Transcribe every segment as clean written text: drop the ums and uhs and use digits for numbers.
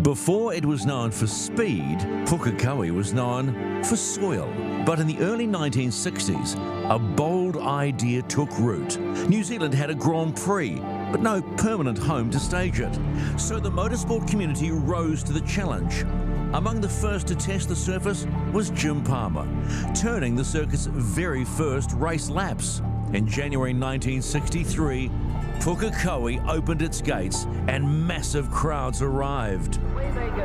Before it was known for speed, Pukekohe was known for soil. But in the early 1960s, a bold idea took root. New Zealand had a Grand Prix, but no permanent home to stage it. So the motorsport community rose to the challenge. Among the first to test the surface was Jim Palmer, turning the circuit's very first race laps. In January 1963, Pukekohe opened its gates and massive crowds arrived. Away they go.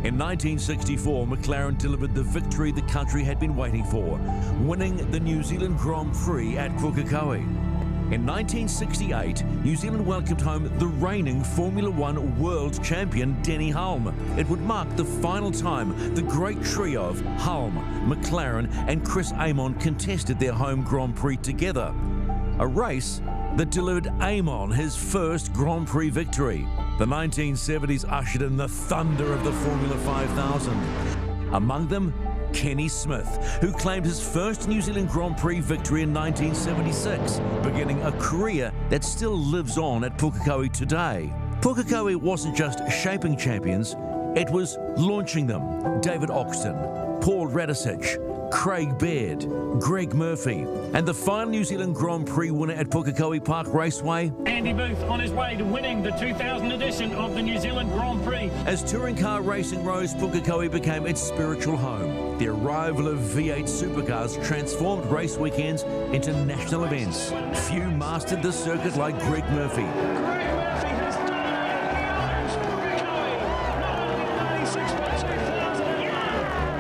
In 1964, McLaren delivered the victory the country had been waiting for, winning the New Zealand Grand Prix at Pukekohe. In 1968, New Zealand welcomed home the reigning Formula One world champion Denny Hulme. It would mark the final time the great trio of Hulme, McLaren and Chris Amon contested their home Grand Prix together. A race that delivered Amon his first Grand Prix victory. The 1970s ushered in the thunder of the Formula 5000. Among them, Kenny Smith, who claimed his first New Zealand Grand Prix victory in 1976, beginning a career that still lives on at Pukekohe today. Pukekohe wasn't just shaping champions, it was launching them. David Oxton, Paul Radisich, Craig Baird, Greg Murphy, and the final New Zealand Grand Prix winner at Pukekohe Park Raceway, Andy Booth, on his way to winning the 2000 edition of the New Zealand Grand Prix. As touring car racing rose, Pukekohe became its spiritual home. The arrival of V8 supercars transformed race weekends into national events. Few mastered the circuit like Greg Murphy.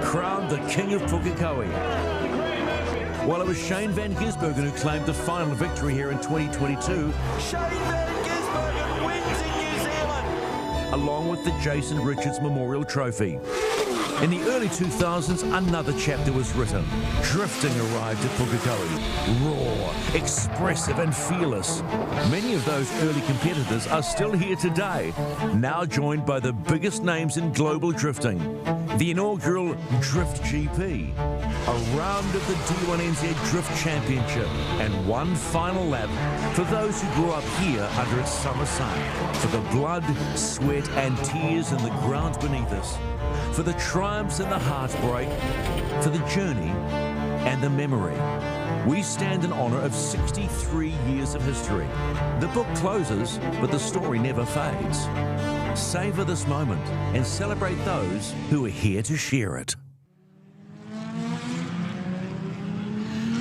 Crowned the king of Pukekohe. While it was Shane van Gisbergen who claimed the final victory here in 2022. Shane van Gisbergen wins in New Zealand. Along with the Jason Richards Memorial Trophy. In the early 2000s, another chapter was written. Drifting arrived at Pukekohe. Raw, expressive and fearless. Many of those early competitors are still here today, now joined by the biggest names in global drifting. The inaugural Drift GP, a round of the D1NZ Drift Championship, and one final lap for those who grew up here under its summer sun. For the blood, sweat and tears in the ground beneath us. For the triumphs and the heartbreak, for the journey and the memory. We stand in honor of 63 years of history. The book closes, but the story never fades. Savor this moment and celebrate those who are here to share it.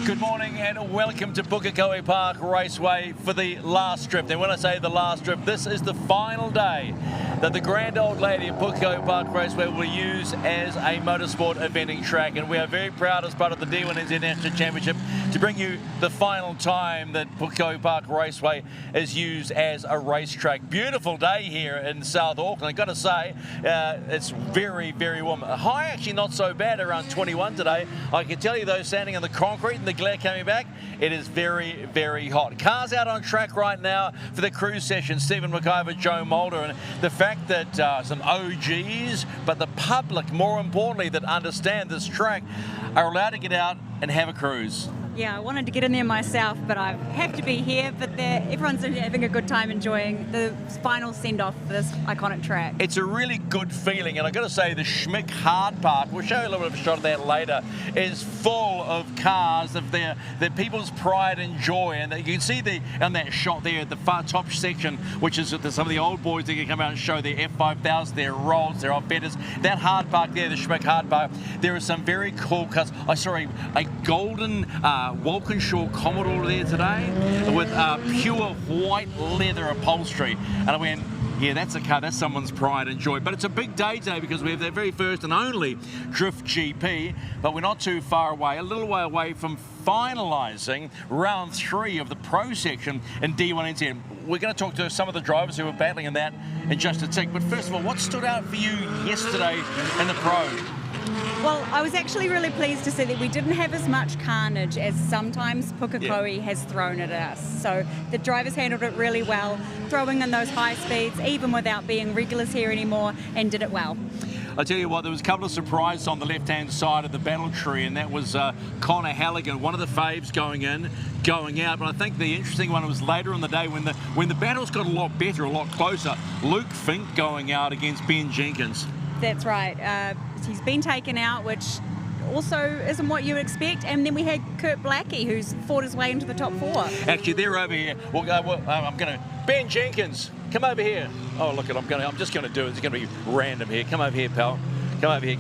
Good morning and welcome to Pukekohe Park Raceway for the last drift. And when I say the last drift, this is the final day that the grand old lady of Pukekohe Park Raceway will use as a motorsport eventing track. And we are very proud as part of the D1NZ National Championship to bring you the final time that Pukekohe Park Raceway is used as a racetrack. Beautiful day here in South Auckland. I've got to say, it's very, very warm. High actually not so bad, around 21 today. I can tell you though, standing on the concrete and the glare coming back, it is very, very hot. Cars out on track right now for the cruise session. Stephen McIvor Jo Maulder, and the fact that some OGs, but the public, more importantly, that understand this track, are allowed to get out and have a cruise. Yeah, I wanted to get in there myself, but I have to be here. But everyone's having a good time enjoying the final send-off for this iconic track. It's a really good feeling, and I've got to say the Schmick Hard Park, we'll show you a little bit of a shot of that later, is full of cars of their people's pride and joy. And you can see on that shot there at the far top section, which is some of the old boys that can come out and show their F5000s, their Rolls, their Offenders. That hard park there, the Schmick Hard Park, there are some very cool cars. I saw a golden Walkinshaw Commodore there today with pure white leather upholstery, and I went, yeah, that's a car, that's someone's pride and joy. But it's a big day today because we have their very first and only Drift GP, but we're not too far away, a little way away from finalising round 3 of the pro section in D1NZ. We're going to talk to some of the drivers who are battling in that in just a tick. But first of all, what stood out for you yesterday in the pro? Well, I was actually really pleased to see that we didn't have as much carnage as sometimes Pukekohe has thrown at us. So the drivers handled it really well, throwing in those high speeds, even without being regulars here anymore, and did it well. I tell you what, there was a couple of surprises on the left-hand side of the battle tree, and that was Connor Halligan, one of the faves going in, going out. But I think the interesting one was later in the day when the battles got a lot better, a lot closer. Luke Fink going out against Ben Jenkins. That's right. He's been taken out, which also isn't what you would expect. And then we had Kurt Blackie, who's fought his way into the top 4. Actually, they're over here. I'm going to... Ben Jenkins, come over here. Oh, look, I'm just going to do it. It's going to be random here. Come over here, pal. Come over here.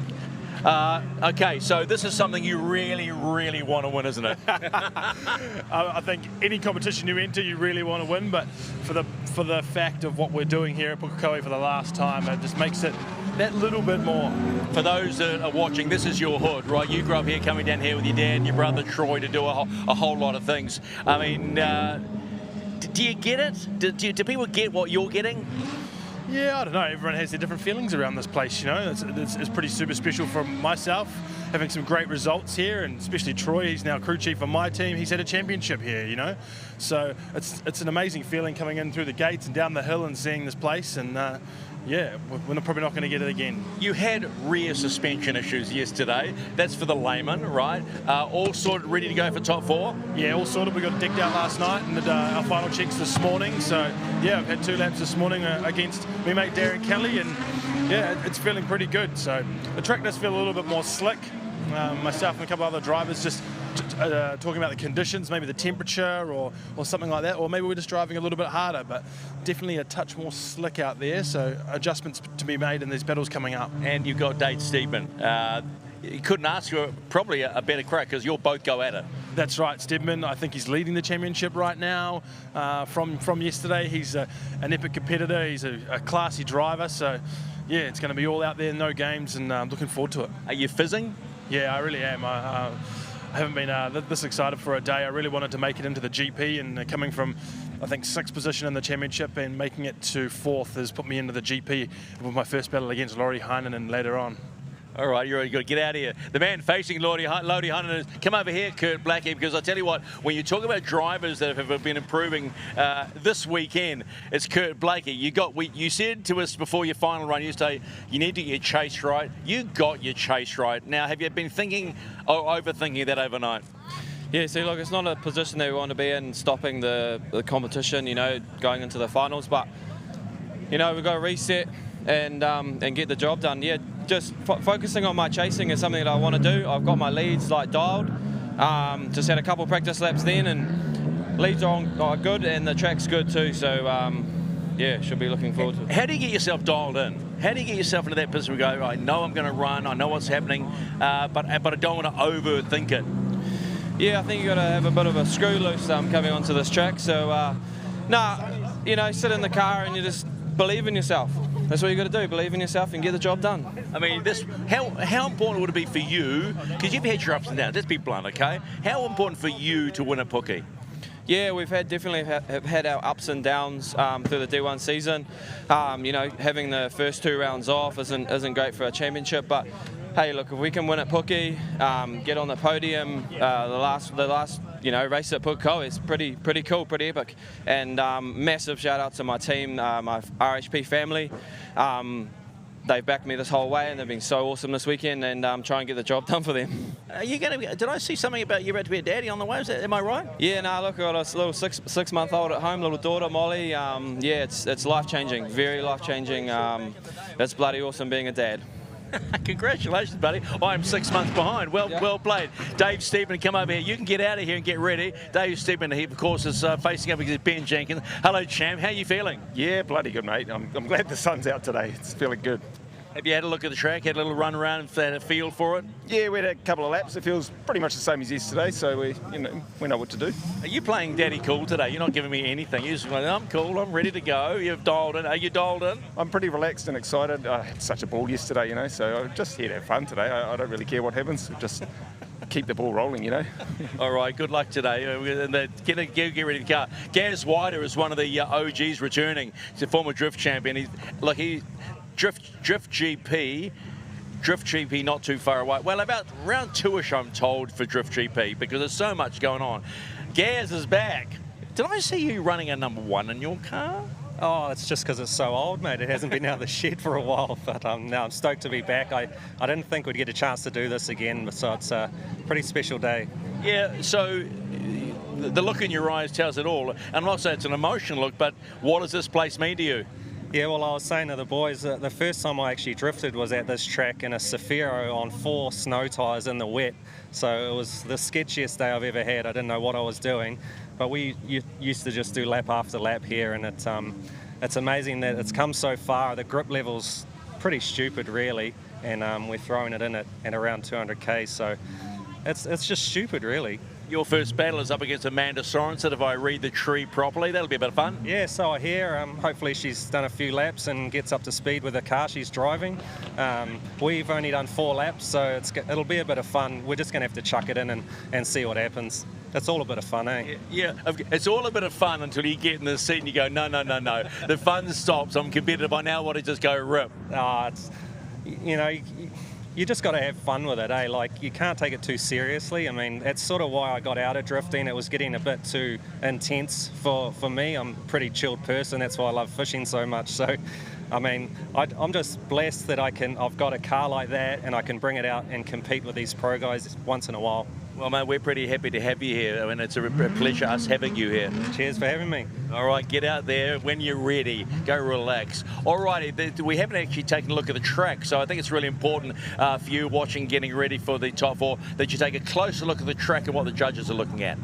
Okay, so this is something you really, really want to win, isn't it? I think any competition you enter, you really want to win, but for the fact of what we're doing here at Pukekohe for the last time, it just makes it that little bit more. For those that are watching, this is your hood, right? You grew up here, coming down here with your dad and your brother Troy to do a whole lot of things. I mean, do you get it? Do people get what you're getting? Yeah, I don't know. Everyone has their different feelings around this place, you know. It's pretty super special for myself, having some great results here, and especially Troy. He's now crew chief on my team. He's had a championship here, you know. So it's an amazing feeling coming in through the gates and down the hill and seeing this place. And yeah, we're probably not going to get it again. You had rear suspension issues yesterday. That's for the layman, right? All sorted, ready to go for top 4? Yeah, all sorted. We got digged out last night and did our final checks this morning. So yeah, I've had 2 laps this morning against me mate Darren Kelly, and yeah, it's feeling pretty good. So the track does feel a little bit more slick. Myself and a couple other drivers just talking about the conditions, maybe the temperature or something like that, or maybe we're just driving a little bit harder, but definitely a touch more slick out there, so adjustments to be made in these battles coming up. And you've got Dave Stephen. You couldn't ask for probably a better crack, because you'll both go at it. That's right, Stedman. I think he's leading the championship right now. From yesterday, he's an epic competitor. He's a classy driver, so yeah, it's going to be all out there, no games, and I'm looking forward to it. Are you fizzing? Yeah, I really am. I haven't been this excited for a day. I really wanted to make it into the GP, and coming from, I think, 6th position in the championship and making it to 4th has put me into the GP with my first battle against Laurie Heinonen later on. All right, you've got to get out of here. The man facing Lodi Heinonen, come over here, Kurt Blackie, because I tell you what, when you talk about drivers that have been improving this weekend, it's Kurt Blackie. You said to us before your final run, you say you need to get your chase right. You got your chase right. Now, have you been thinking or overthinking that overnight? Yeah, see, look, it's not a position that we want to be in, stopping the competition, you know, going into the finals, but, you know, we've got to reset and get the job done. Yeah, just focusing on my chasing is something that I want to do. I've got my leads like dialed. Just had a couple of practice laps then, and leads are good, and the track's good too. So yeah, should be looking forward to it. How do you get yourself dialed in? How do you get yourself into that position where you go, I know I'm going to run, I know what's happening, but I don't want to overthink it? Yeah, I think you've got to have a bit of a screw loose coming onto this track. So you know, sit in the car and you just believe in yourself. That's what you got to do, believe in yourself and get the job done. I mean, how important would it be for you, because you've had your ups and downs, let's be blunt, okay? How important for you to win a Puke? Yeah, we've definitely had our ups and downs through the D1 season. You know, having the first 2 rounds off isn't great for a championship, but hey, look, if we can win at Puke, get on the podium, the last you know, race at Pukekohe is pretty cool, pretty epic. And massive shout out to my team, my RHP family. They've backed me this whole way, and they've been so awesome this weekend, and try and get the job done for them. Are you going to? Did I see something about you're about to be a daddy on the way? Am I right? Yeah, no, look, I got a little six-month-old at home, little daughter Molly. Yeah, it's life-changing, very life-changing. It's bloody awesome being a dad. Congratulations, buddy. I'm 6 months behind. Well played. Dave Stephen, come over here. You can get out of here and get ready. Dave Stephen, he, of course, is facing up against Ben Jenkins. Hello, champ. How are you feeling? Yeah, bloody good, mate. I'm glad the sun's out today. It's feeling good. Have you had a look at the track, had a little run around and had a feel for it? Yeah, we had a couple of laps. It feels pretty much the same as yesterday, so we know what to do. Are you playing daddy cool today? You're not giving me anything. You're just going, I'm cool, I'm ready to go. You've dialed in. Are you dialed in? I'm pretty relaxed and excited. I had such a ball yesterday, so I'm just here to have fun today. I don't really care what happens. Just keep the ball rolling, All right, good luck today. Get ready to go. Gaz Wider is one of the OGs returning. He's a former drift champion. Drift GP not too far away. Well, about round 2-ish, I'm told, for Drift GP, because there's so much going on. Gaz is back. Did I see you running a number 1 in your car? Oh, it's just because it's so old, mate. It hasn't been out of the shed for a while, but no, I'm stoked to be back. I didn't think we'd get a chance to do this again, so it's a pretty special day. Yeah, so the look in your eyes tells it all. And I'm not saying it's an emotional look, but what does this place mean to you? Yeah, well, I was saying to the boys that the first time I actually drifted was at this track in a Safiro on 4 snow tyres in the wet. So it was the sketchiest day I've ever had. I didn't know what I was doing. But we used to just do lap after lap here, and it's amazing that it's come so far. The grip level's pretty stupid, really, and we're throwing it in at around 200k. So it's just stupid, really. Your first battle is up against Amanda Sorensen, if I read the tree properly. That'll be a bit of fun. Yeah, so I hear. Hopefully she's done a few laps and gets up to speed with the car she's driving. We've only done 4 laps, so it'll be a bit of fun. We're just going to have to chuck it in and see what happens. It's all a bit of fun, eh? Yeah, it's all a bit of fun until you get in the seat and you go, no. The fun stops. I'm competitive. I now want to just go rip. You just got to have fun with it, eh? Like, you can't take it too seriously. I mean, that's sort of why I got out of drifting. It was getting a bit too intense for me. I'm a pretty chilled person. That's why I love fishing so much. So, I mean, I'm just blessed that I've got a car like that and I can bring it out and compete with these pro guys once in a while. Well, mate, we're pretty happy to have you here. I mean, it's a pleasure us having you here. Cheers for having me. All right, get out there when you're ready. Go relax. All righty, we haven't actually taken a look at the track, so I think it's really important for you watching, getting ready for the top 4, that you take a closer look at the track and what the judges are looking at.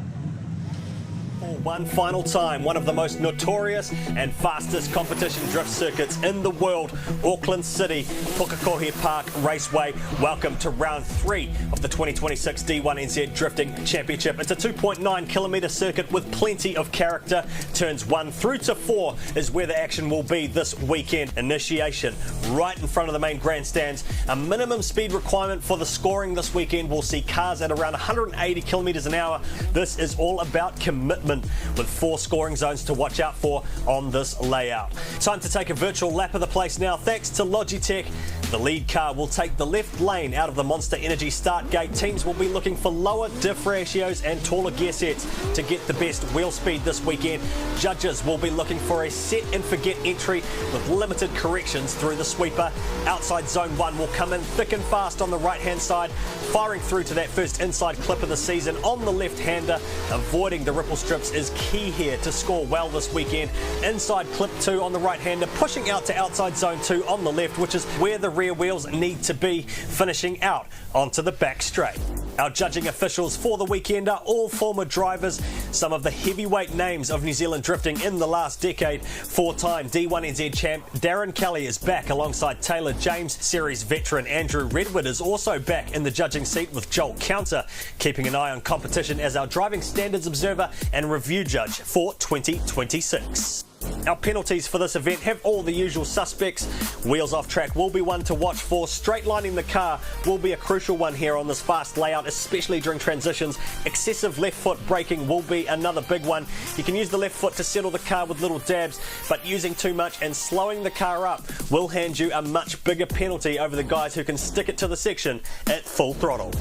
One final time, one of the most notorious and fastest competition drift circuits in the world, Auckland City, Pukekohe Park Raceway. Welcome to round 3 of the 2026 D1NZ Drifting Championship. It's a 2.9 kilometre circuit with plenty of character. Turns 1 through to 4 is where the action will be this weekend. Initiation right in front of the main grandstands. A minimum speed requirement for the scoring this weekend. We'll see cars at around 180 kilometres an hour. This is all about commitment, with 4 scoring zones to watch out for on this layout. Time to take a virtual lap of the place now. Thanks to Logitech, the lead car will take the left lane out of the Monster Energy start gate. Teams will be looking for lower diff ratios and taller gear sets to get the best wheel speed this weekend. Judges will be looking for a set and forget entry with limited corrections through the sweeper. Outside zone 1 will come in thick and fast on the right hand side, firing through to that first inside clip of the season on the left hander. Avoiding the ripple strips is key here to score well this weekend. Inside clip 2 on the right hander, pushing out to outside zone 2 on the left, which is where the rear wheels need to be, finishing out onto the back straight. Our judging officials for the weekend are all former drivers, some of the heavyweight names of New Zealand drifting in the last decade. 4-time D1NZ champ Darren Kelly is back alongside Taylor James. Series veteran Andrew Redwood is also back in the judging seat with Joel Counter, keeping an eye on competition as our driving standards observer and review judge for 2026. Our penalties for this event have all the usual suspects. Wheels off track will be one to watch for. Straight lining the car will be a crucial one here on this fast layout, especially during transitions. Excessive left foot braking will be another big one. You can use the left foot to settle the car with little dabs, but using too much and slowing the car up will hand you a much bigger penalty over the guys who can stick it to the section at full throttle.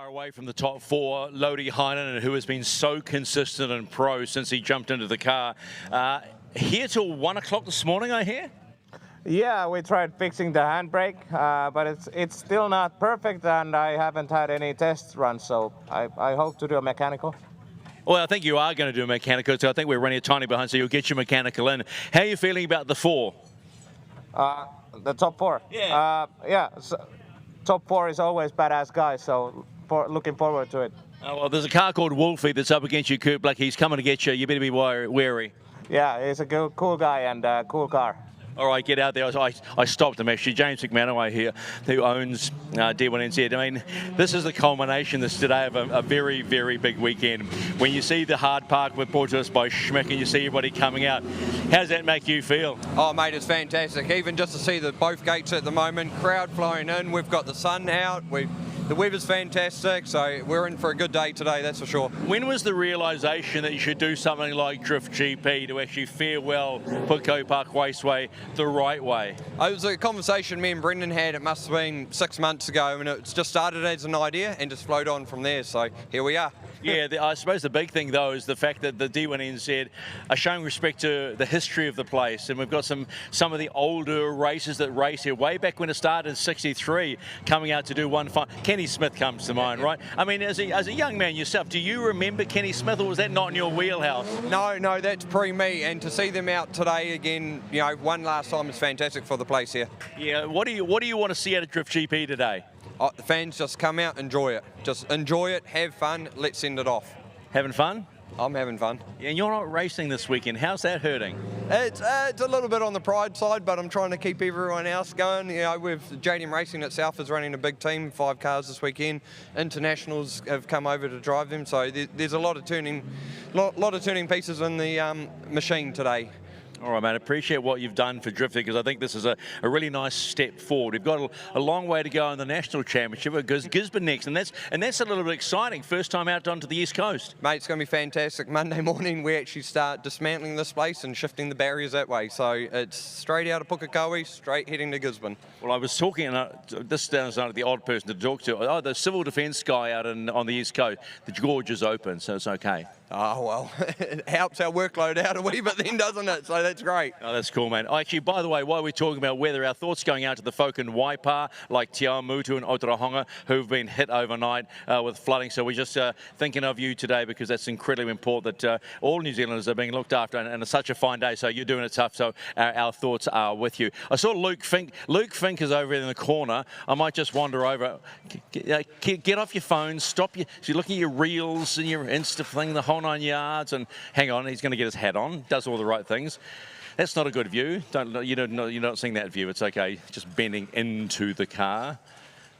Away from the top 4, Lodi Heinen, who has been so consistent and pro since he jumped into the car. Here till 1 o'clock this morning, I hear? Yeah, we tried fixing the handbrake, but it's still not perfect, and I haven't had any test runs, so I hope to do a mechanical. Well, I think you are going to do a mechanical, so I think we're running a tiny behind, so you'll get your mechanical in. How are you feeling about the 4? The top 4? Yeah. So, top 4 is always badass guys, so looking forward to it. Oh, well, there's a car called Wolfie that's up against you, Kurt Black. He's coming to get you. You better be wary. Yeah, he's a cool guy and a cool car. All right, get out there. I stopped him, actually. James McManaway here, who owns D1NZ. I mean, this is the culmination this today of a very, very big weekend. When you see the hard park brought to us by Schmick and you see everybody coming out, how does that make you feel? Oh, mate, it's fantastic. Even just to see both gates at the moment, crowd flowing in. We've got the sun out. the weather's fantastic, so we're in for a good day today, that's for sure. When was the realisation that you should do something like Drift GP to actually farewell Pukekohe Park Raceway the right way? It was a conversation me and Brendan had, it must have been 6 months ago, and it's just started as an idea and just flowed on from there, so here we are. Yeah, I suppose the big thing though is the fact that the D1NZ are showing respect to the history of the place, and we've got some of the older racers that race here way back when it started in '63 coming out to do one final. Kenny Smith comes to mind, right? I mean, as a young man yourself, do you remember Kenny Smith, or was that not in your wheelhouse? No, that's pre-me, and to see them out today again, you know, one last time is fantastic for the place here. Yeah, what do you want to see out of Drift GP today? Oh, the fans just come out, enjoy it. Just enjoy it, have fun, let's send it off. Having fun? I'm having fun. Yeah, and you're not racing this weekend. How's that hurting? It's a little bit on the pride side, but I'm trying to keep everyone else going. You know, with JDM Racing itself is running a big team, 5 cars this weekend. Internationals have come over to drive them, so there's a lot of turning pieces in the machine today. All right, mate, appreciate what you've done for drifting, because I think this is a really nice step forward. We've got a long way to go in the National Championship. It goes Gisborne next, and that's a little bit exciting. First time out onto the East Coast. Mate, it's going to be fantastic. Monday morning, we actually start dismantling this place and shifting the barriers that way. So it's straight out of Pukekohe, straight heading to Gisborne. Well, I was talking, this sounds like the odd person to talk to. Oh, the civil defence guy out on the East Coast, the gorge is open, so it's okay. Oh, well, it helps our workload out a wee bit then, doesn't it? So that's great. Oh, that's cool, man. Actually, by the way, while we're talking about weather, our thoughts going out to the folk in Waipa, like Te Awamutu and Otorohanga, who've been hit overnight with flooding. So we're just thinking of you today, because that's incredibly important that all New Zealanders are being looked after, and it's such a fine day, so you're doing it tough, so our thoughts are with you. I saw Luke Fink. Luke Fink is over in the corner. I might just wander over. Get off your phone, stop your, so you're looking at your reels and your Insta thing, the whole 9 yards, and hang on, he's going to get his hat on, does all the right things. That's not a good view. You're not seeing that view. It's okay. Just bending into the car.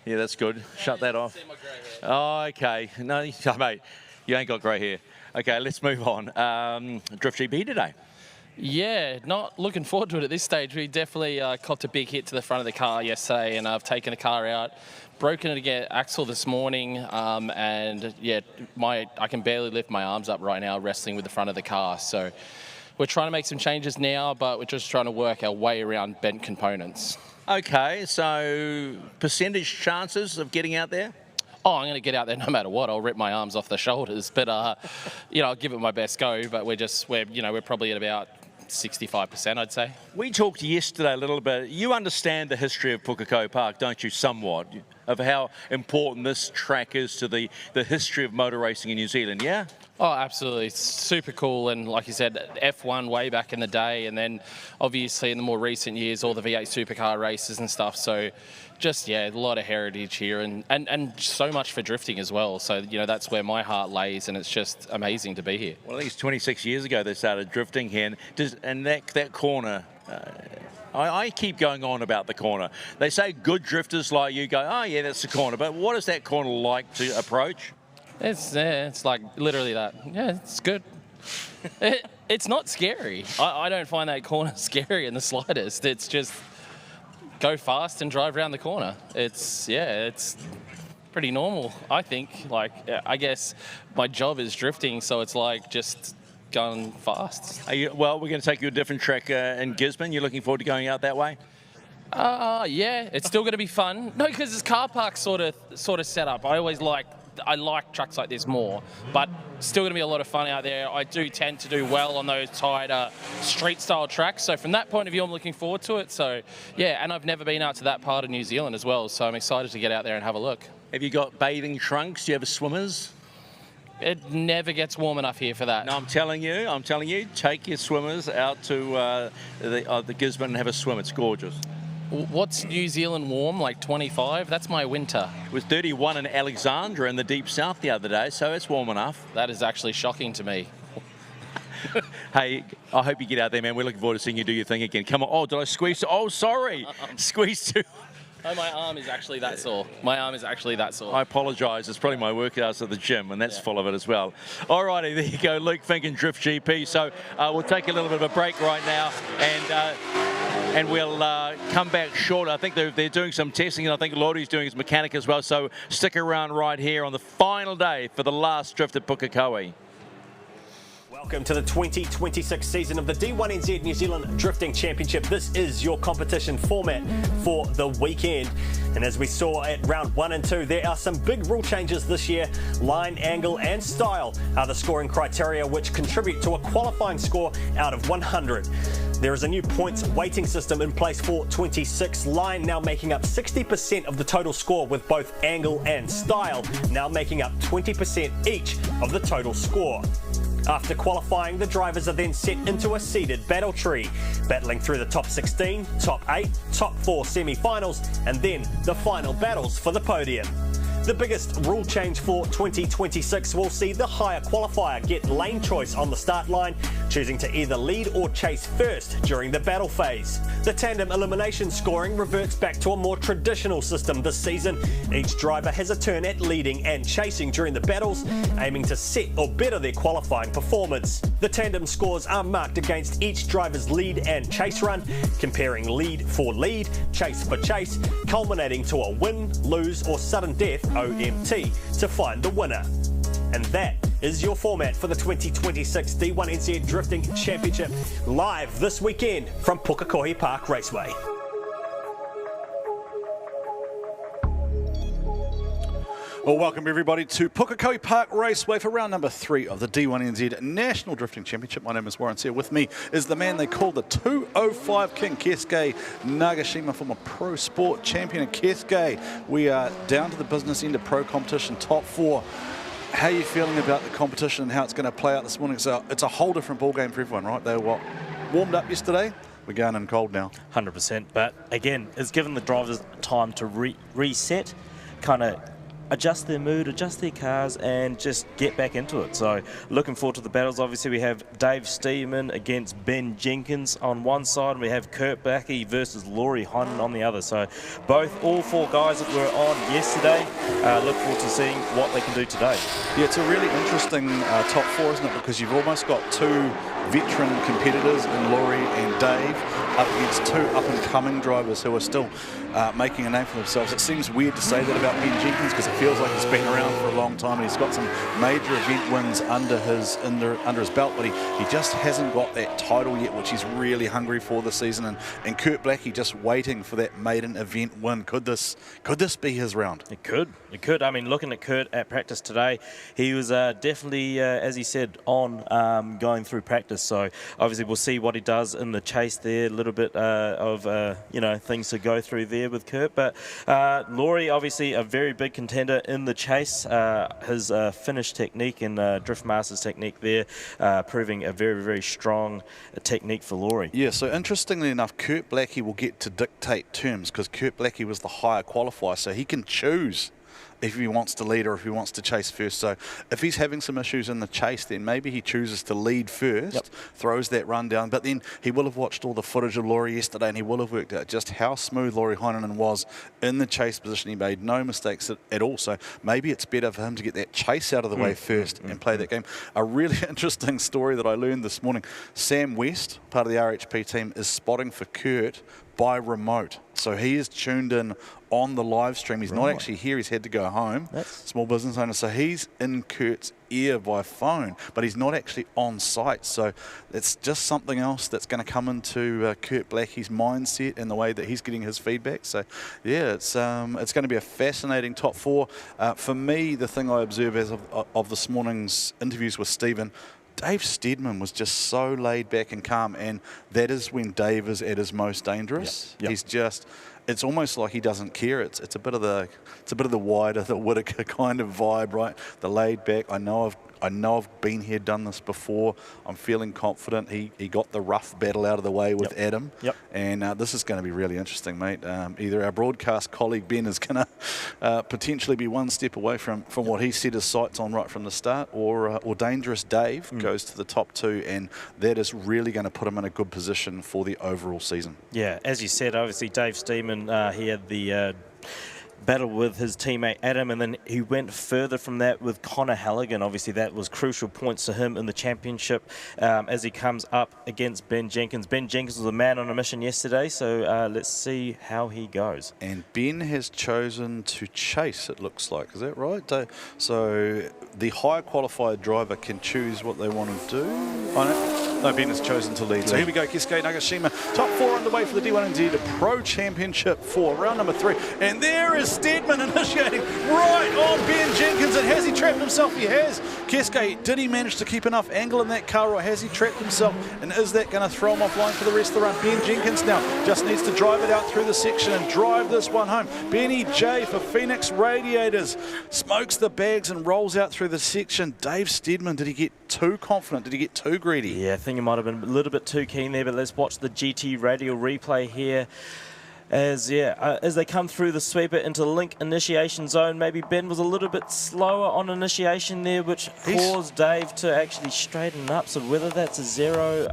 Yeah, that's good. Shut that off. Oh, okay. No, mate, you ain't got grey hair. Okay, let's move on. Drift GP today. Yeah, not looking forward to it at this stage. We definitely copped a big hit to the front of the car yesterday, and I've taken the car out, broken it again, axle this morning, and yeah, I can barely lift my arms up right now, wrestling with the front of the car. So we're trying to make some changes now, but we're just trying to work our way around bent components. Okay, so percentage chances of getting out there? Oh, I'm going to get out there no matter what. I'll rip my arms off the shoulders, but you know, I'll give it my best go. But we're probably at about 65%, I'd say. We talked yesterday a little bit. You understand the history of Pukekohe Park, don't you, somewhat, of how important this track is to the history of motor racing in New Zealand, yeah? Oh, absolutely. It's super cool. And like you said, F1 way back in the day, and then obviously in the more recent years, all the V8 supercar races and stuff. So just, yeah, a lot of heritage here, and so much for drifting as well. So, you know, that's where my heart lays, and it's just amazing to be here. Well, I think it's 26 years ago they started drifting here, and that corner, I keep going on about the corner. They say good drifters like you go, oh yeah, that's the corner, but what is that corner like to approach? It's like literally that. Yeah, it's good. It's not scary. I don't find that corner scary in the slightest. It's just go fast and drive around the corner. It's pretty normal, I think. Like, I guess my job is drifting, so it's like just going fast. Well, we're going to take you a different track in Gisborne. You're looking forward to going out that way? Yeah, it's still going to be fun. No, because this car park sort of set up. I like tracks like this more, but still going to be a lot of fun out there. I do tend to do well on those tighter street-style tracks, so from that point of view, I'm looking forward to it. So, yeah, and I've never been out to that part of New Zealand as well, so I'm excited to get out there and have a look. Have you got bathing trunks? Do you have swimmers? It never gets warm enough here for that. No, I'm telling you, take your swimmers out to the Gisborne and have a swim. It's gorgeous. What's New Zealand warm, like 25? That's my winter. It was 31 in Alexandra in the deep south the other day, so it's warm enough. That is actually shocking to me. Hey, I hope you get out there, man. We're looking forward to seeing you do your thing again. Come on. Oh, did I squeeze? Oh, sorry. Squeeze too. Oh, my arm is actually that sore. My arm is actually that sore. I apologise. It's probably my workouts at the gym, and that's full of it as well. All righty, there you go. Luke Fink and Drift GP. So we'll take a little bit of a break right now, and we'll come back short. I think they're doing some testing, and I think Lori's doing his mechanic as well. So stick around right here on the final day for the last drift at Pukekohe. Welcome to the 2026 season of the D1NZ New Zealand Drifting Championship. This is your competition format for the weekend. And as we saw at round 1 and 2, there are some big rule changes this year. Line, angle and style are the scoring criteria which contribute to a qualifying score out of 100. There is a new points weighting system in place for 26. Line now making up 60% of the total score, with both angle and style now making up 20% each of the total score. After qualifying, the drivers are then set into a seeded battle tree, battling through the top 16, top 8, top 4 semi-finals, and then the final battles for the podium. The biggest rule change for 2026 will see the higher qualifier get lane choice on the start line, choosing to either lead or chase first during the battle phase. The tandem elimination scoring reverts back to a more traditional system this season. Each driver has a turn at leading and chasing during the battles, aiming to set or better their qualifying performance. The tandem scores are marked against each driver's lead and chase run, comparing lead for lead, chase for chase, culminating to a win, lose or sudden death OMT to find the winner. And that is your format for the 2026 D1NZ Drifting Championship, live this weekend from Pukekohe Park Raceway. Well, welcome everybody to Pukekohe Park Raceway for round number 3 of the D1NZ National Drifting Championship. My name is Warren Sare. With me is the man they call the 205 King, Keisuke Nagashima, former pro sport champion. Keisuke, we are down to the business end of pro competition, top 4. How are you feeling about the competition and how it's going to play out this morning? So it's a whole different ball game for everyone, right? They were warmed up yesterday. We're going in cold now. 100%. But again, it's given the drivers time to reset, kind of adjust their mood, adjust their cars, and just get back into it. So looking forward to the battles. Obviously, we have Dave Steeman against Ben Jenkins on one side, and we have Kurt Blackie versus Laurie Heinen on the other. So all 4 guys that were on yesterday, look forward to seeing what they can do today. Yeah, it's a really interesting top 4, isn't it? Because you've almost got 2 veteran competitors in Laurie and Dave up against 2 up-and-coming drivers who are still making a name for themselves. It seems weird to say that about Ben Jenkins because it feels like he's been around for a long time and he's got some major event wins under his belt, but he just hasn't got that title yet, which he's really hungry for this season. And Kurt Blackie just waiting for that maiden event win. Could this be his round? It could. I mean, looking at Kurt at practice today, he was definitely, as he said, on going through practice. So obviously we'll see what he does in the chase there. A little bit of things to go through there with Kurt. But Laurie, obviously a very big contender in the chase. His finish technique and Drift Masters technique there, proving a very, very strong technique for Laurie. Yeah, so interestingly enough, Kurt Blackie will get to dictate terms because Kurt Blackie was the higher qualifier, so he can choose if he wants to lead or if he wants to chase first. So if he's having some issues in the chase, then maybe he chooses to lead first, throws that run down, but then he will have watched all the footage of Laurie yesterday and he will have worked out just how smooth Laurie Heinen was in the chase position. He made no mistakes at all, so maybe it's better for him to get that chase out of the way first and play that game. A really interesting story that I learned this morning, Sam West, part of the RHP team, is spotting for Kurt by remote. So he is tuned in on the live stream. He's not actually here. He's had to go home. Small business owner. So he's in Kurt's ear by phone, but he's not actually on site. So it's just something else that's going to come into Kurt Blackie's mindset and the way that he's getting his feedback. So yeah, it's going to be a fascinating top 4. For me, the thing I observe as of this morning's interviews with Stephen, Dave Steedman was just so laid back and calm, and that is when Dave is at his most dangerous. He's just, it's almost like he doesn't care. It's a bit of the wider, the Whittaker kind of vibe, right? The laid back. I know I've been here, done this before. I'm feeling confident. He got the rough battle out of the way with Adam. And this is going to be really interesting, mate. Either our broadcast colleague Ben is going to potentially be one step away from what he set his sights on right from the start, or Dangerous Dave goes to the top 2, and that is really going to put him in a good position for the overall season. Yeah, as you said, obviously Dave Steeman, he had battle with his teammate Adam, and then he went further from that with Connor Halligan. Obviously that was crucial points to him in the championship as he comes up against Ben Jenkins. Ben Jenkins was a man on a mission yesterday, so let's see how he goes. And Ben has chosen to chase, it looks like. Is that right? So the higher qualified driver can choose what they want to do. No, Ben has chosen to lead. So here we go, Keisuke Nagashima. Top 4 underway for the D1NZ Pro Championship for round number 3. And there is Stedman initiating right on Ben Jenkins. And has he trapped himself? He has. Keisuke, did he manage to keep enough angle in that car, or has he trapped himself? And is that going to throw him offline for the rest of the run? Ben Jenkins now just needs to drive it out through the section and drive this one home. Benny J for Phoenix Radiators smokes the bags and rolls out through the section. Dave Stedman, did he get too confident? Did he get too greedy? Yeah, I think he might have been a little bit too keen there, but let's watch the GT radio replay here. As they come through the sweeper into the link initiation zone, maybe Ben was a little bit slower on initiation there, which caused Dave to actually straighten up. So whether that's a 0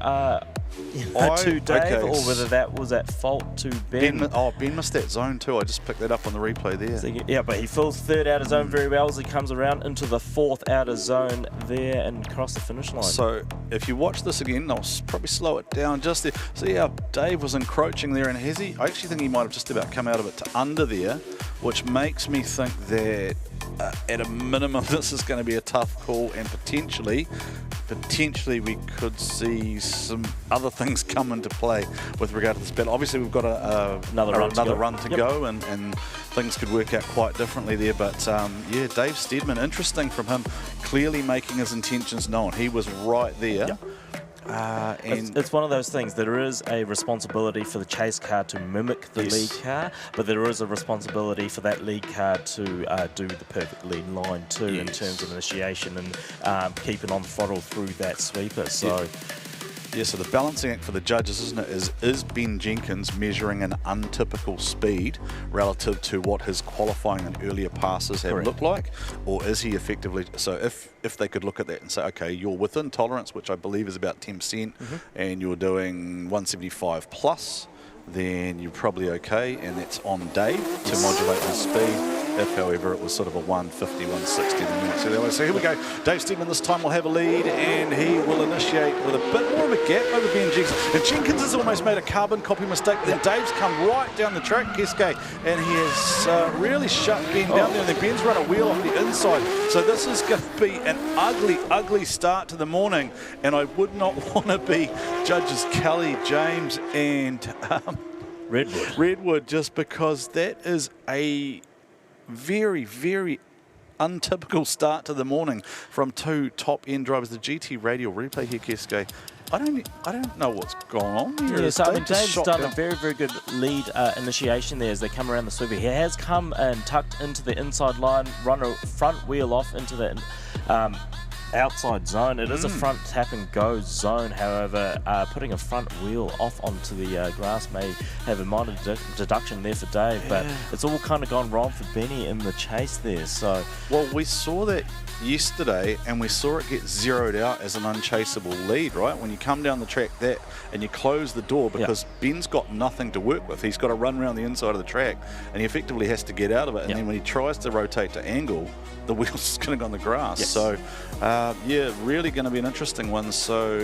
to Dave, or whether that was at fault to Ben. Ben missed that zone too. I just picked that up on the replay there. So, yeah, but he fills third outer zone very well as he comes around into the fourth outer zone there and across the finish line. So if you watch this again, I'll probably slow it down just there. See how Dave was encroaching there, and I actually think he might have just about come out of it to under there, which makes me think that at a minimum this is going to be a tough call, and potentially we could see some other things come into play with regard to this battle. Obviously we've got another run to go, and things could work out quite differently there, but yeah, Dave Stedman, interesting from him, clearly making his intentions known. He was right there. Yep. And it's one of those things. There is a responsibility for the chase car to mimic the lead car, but there is a responsibility for that lead car to do the perfect lead line too, in terms of initiation and keeping on throttle through that sweeper. So. Yeah, so the balancing act for the judges, isn't it, is Ben Jenkins measuring an untypical speed relative to what his qualifying and earlier passes have looked like, or is he effectively, so if they could look at that and say, okay, you're within tolerance, which I believe is about 10%, and you're doing 175 plus, then you're probably okay, and that's on Dave to modulate his speed. If, however, it was sort of a 150, 160, then you might see that way. So here we go. Dave Stedman this time will have a lead, and he will initiate with a bit more of a gap over Ben Jenkins. And Jenkins has almost made a carbon copy mistake. Then Dave's come right down the track, Keisuke, and he has really shut Ben down there. And then Ben's run a wheel off the inside. So this is going to be an ugly, ugly start to the morning. And I would not want to be judges Kelly, James, and Redwood, just because that is a very, very untypical start to the morning from two top-end drivers. The GT radio replay here, Keisuke. I don't know what's going on here. Yeah, so I mean, Dave's done a very, very good lead initiation there as they come around the sweeper. He has come and tucked into the inside line, run a front wheel off into the outside zone. It is a front tap and go zone, however putting a front wheel off onto the grass may have a minor deduction there for Dave, but it's all kind of gone wrong for Benny in the chase there. So well, we saw that yesterday, and we saw it get zeroed out as an unchaseable lead, right? When you come down the track and you close the door, because Ben's got nothing to work with. He's got to run around the inside of the track, and he effectively has to get out of it. And then when he tries to rotate to angle, the wheel's going to go on the grass. So yeah, really going to be an interesting one. So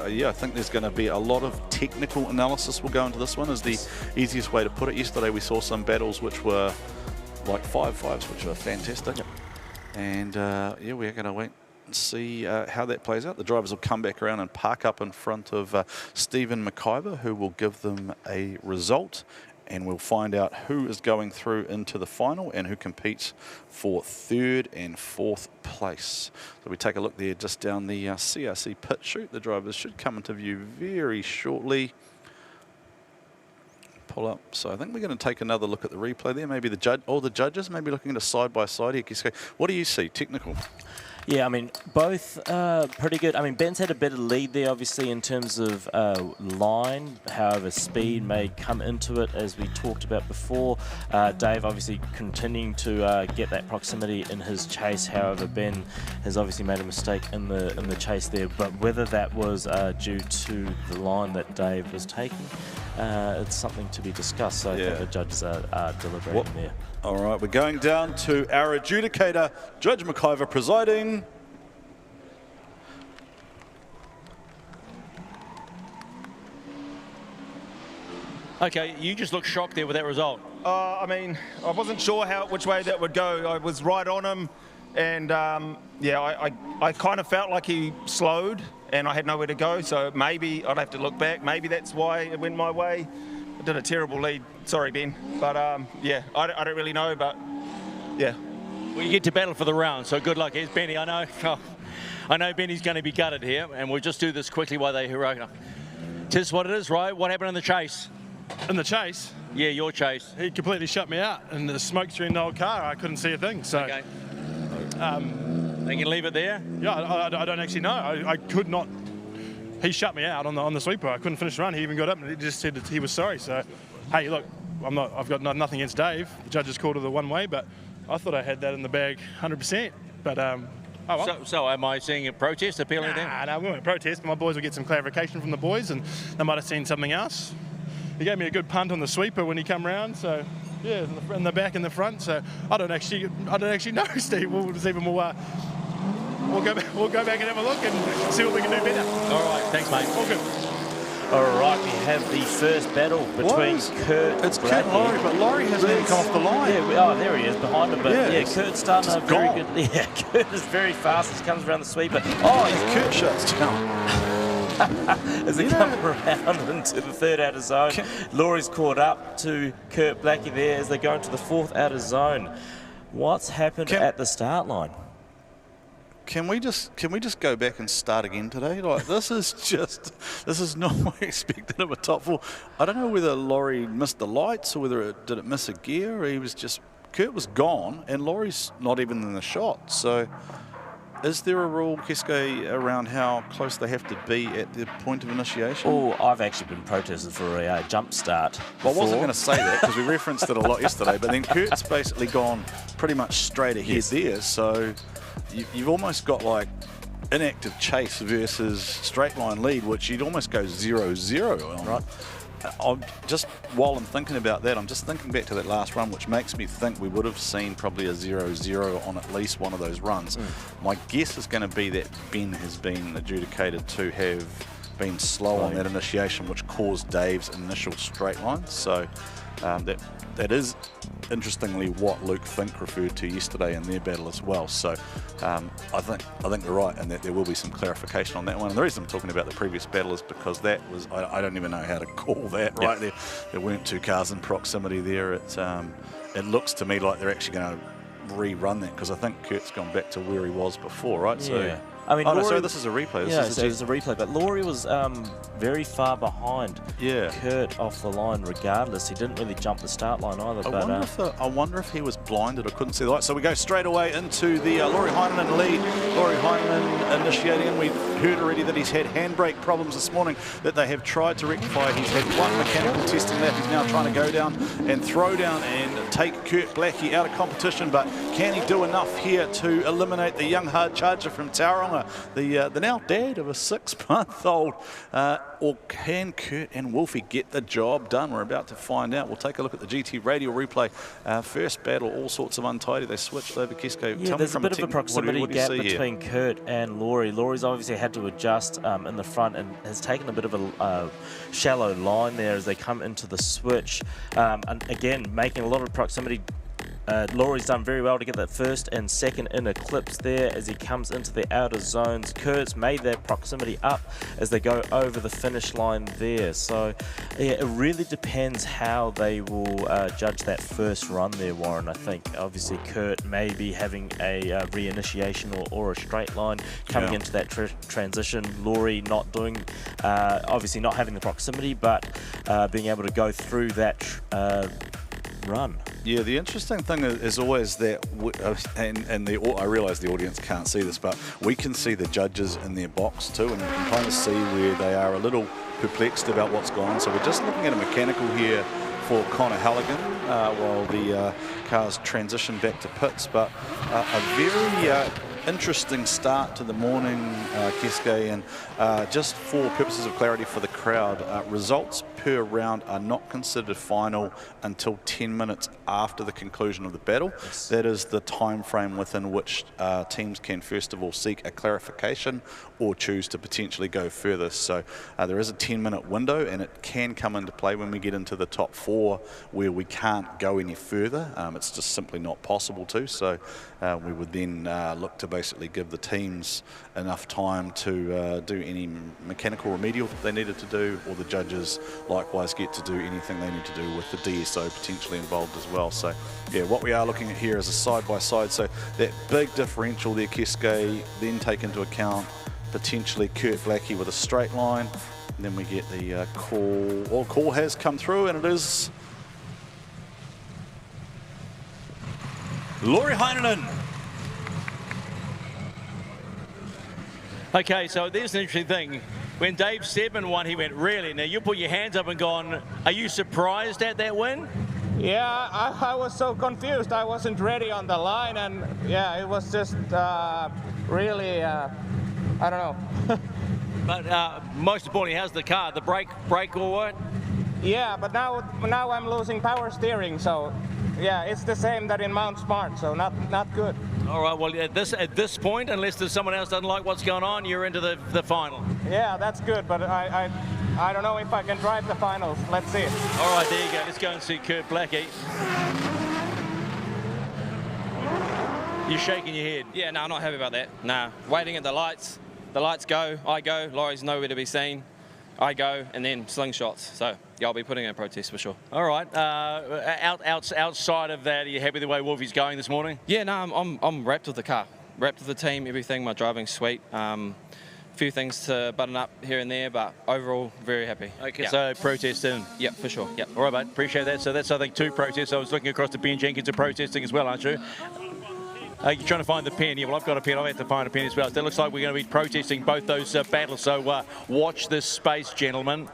yeah, I think there's going to be a lot of technical analysis will go into this one, is the easiest way to put it. Yesterday we saw some battles which were like 5-5s, which were fantastic. And yeah, we're going to wait and see how that plays out. The drivers will come back around and park up in front of Stephen McIvor, who will give them a result, and we'll find out who is going through into the final and who competes for 3rd and 4th place. So we take a look there just down the CRC pit chute. The drivers should come into view very shortly. Pull up. So I think we're going to take another look at the replay there. Maybe the judges maybe looking at a side by side here. What do you see? Technical. Yeah, I mean, both pretty good. I mean, Ben's had a better lead there, obviously, in terms of line. However, speed may come into it, as we talked about before. Dave obviously continuing to get that proximity in his chase. However, Ben has obviously made a mistake in the chase there. But whether that was due to the line that Dave was taking, it's something to be discussed. So I think the judges are deliberating there. All right, we're going down to our adjudicator, Judge McIvor presiding. Okay, you just look shocked there with that result. I mean, I wasn't sure which way that would go. I was right on him, and yeah, I kind of felt like he slowed, and I had nowhere to go. So maybe I'd have to look back. Maybe that's why it went my way. I did a terrible lead. Sorry, Ben. But yeah, I don't really know. But yeah. Well, you get to battle for the round, so good luck. Here's Benny. I know. Oh, I know Benny's going to be gutted here, and we'll just do this quickly while they heroic. Tis what it is, right? What happened in the chase? In the chase? Yeah, your chase. He completely shut me out, and the smoke through the old car, I couldn't see a thing. So, okay. They can leave it there? Yeah, I don't actually know. I could not. He shut me out on the sweeper. I couldn't finish the run. He even got up and he just said that he was sorry. So, hey, look, I've got nothing against Dave. The judges called it a one-way, but I thought I had that in the bag 100%. But oh well. So am I seeing a protest appealing there? No, we won't protest. My boys will get some clarification from the boys, and they might have seen something else. He gave me a good punt on the sweeper when he come round, so yeah, in the back and the front. So I don't actually know, Steve. We'll go back and have a look and see what we can do better. All right, thanks, mate. All good. All right, we have the first battle between Kurt. It's Kurt and Laurie, but Laurie hasn't even come off the line. Yeah, there he is behind him. But yeah, Kurt's done a very gone. good. Yeah, Kurt is very fast as he comes around the sweeper. Oh, Kurt shuts down. As they come around into the third outer zone, Laurie's caught up to Kurt Blackie there as they go into the fourth outer zone. What's happened at the start line? Can we just go back and start again today? Like this is not what we expected of a top four. I don't know whether Laurie missed the lights or whether did it miss a gear. Kurt was gone and Laurie's not even in the shot. So is there a rule, Keisuke, around how close they have to be at the point of initiation? Oh, I've actually been protested for a jump start. Well, I wasn't going to say that because we referenced it a lot yesterday, but then Kurt's basically gone pretty much straight ahead there. So you've almost got like inactive chase versus straight line lead, which you'd almost go 0-0 on. Right. While I'm thinking about that, I'm just thinking back to that last run, which makes me think we would have seen probably a 0-0 on at least one of those runs. My guess is going to be that Ben has been adjudicated to have been slow on that initiation, which caused Dave's initial straight line. So that is interestingly what Luke Fink referred to yesterday in their battle as well. So I think you're right in that there will be some clarification on that one. And the reason I'm talking about the previous battle is because that was, I don't even know how to call that, right? There weren't two cars in proximity there. It looks to me like they're actually going to rerun that because I think Kurt's gone back to where he was before, right? Yeah. So, I mean, so this is a replay. This is a replay, but Laurie was very far behind Kurt off the line regardless. He didn't really jump the start line either. I wonder if he was blinded or couldn't see the light. So we go straight away into the Laurie Heinonen lead. Laurie Heinonen initiating, and we heard already that he's had handbrake problems this morning that they have tried to rectify. He's had one mechanical testing lap. He's now trying to go down and throw down and take Kurt Blackie out of competition, but can he do enough here to eliminate the young hard charger from Tauranga, the now dad of a 6-month-old, or can Kurt and Wolfie get the job done? We're about to find out. We'll take a look at the GT radio replay. First battle, all sorts of untidy. They switched over. Keisuke, yeah, there's a bit of a proximity gap between Kurt and Laurie. Laurie's obviously had to adjust in the front and has taken a bit of a shallow line there as they come into the switch. And again, making a lot of proximity. Laurie's done very well to get that first and second inner clips there as he comes into the outer zones. Kurt's made that proximity up as they go over the finish line there. So yeah, it really depends how they will judge that first run there, Warren. I think obviously Kurt may be having a reinitiation or a straight line coming into that transition. Laurie not doing, obviously not having the proximity, but being able to go through that run. Yeah, the interesting thing is always that, I realise the audience can't see this, but we can see the judges in their box too, and you can kind of see where they are a little perplexed about what's going on. So we're just looking at a mechanical here for Connor Halligan while the cars transition back to pits, but a very interesting start to the morning, Keisuke, and just for purposes of clarity for the crowd, results per round are not considered final until 10 minutes after the conclusion of the battle. Yes. That is the time frame within which teams can first of all seek a clarification or choose to potentially go further. So there is a 10-minute window, and it can come into play when we get into the top 4 where we can't go any further. It's just simply not possible to. So we would then look to basically give the teams enough time to do any mechanical remedial that they needed to do, or the judges likewise get to do anything they need to do with the DSO potentially involved as well. So yeah, what we are looking at here is a side-by-side. So that big differential there, Keisuke, then take into account potentially Kurt Blackie with a straight line. And then we get the call. Well, call has come through, and it is Laurie Heinonen. Okay, so there's an interesting thing. When Dave Steadman won, he went, really? Now you put your hands up and gone, are you surprised at that win? Yeah, I was so confused. I wasn't ready on the line, and yeah, it was just really, I don't know. But most importantly, how's the car? The brake all right? Yeah, but now I'm losing power steering, so yeah, it's the same that in Mount Smart, so not good. All right, well, at this point, unless there's someone else doesn't like what's going on, you're into the final. Yeah, that's good, but I don't know if I can drive the finals. Let's see. All right, there you go. Let's go and see Kurt Blackie. You're shaking your head. Yeah, no, I'm not happy about that. Nah, waiting at the lights. The lights go, I go, Laurie's nowhere to be seen. I go, and then slingshots. So yeah, I'll be putting in a protest for sure. All right. Outside of that, are you happy with the way Wolfie's going this morning? Yeah, no, I'm wrapped with the car, wrapped with the team, everything. My driving's sweet. Few things to button up here and there, but overall very happy. Okay, yeah. So protest in. Yeah, for sure. Yep. All right, mate. Appreciate that. So that's, I think, 2 protests. I was looking across to Ben Jenkins of protesting as well, aren't you? You're trying to find the pen. Yeah, well, I've got a pen. I'll have to find a pen as well. So it looks like we're going to be protesting both those battles. So watch this space, gentlemen.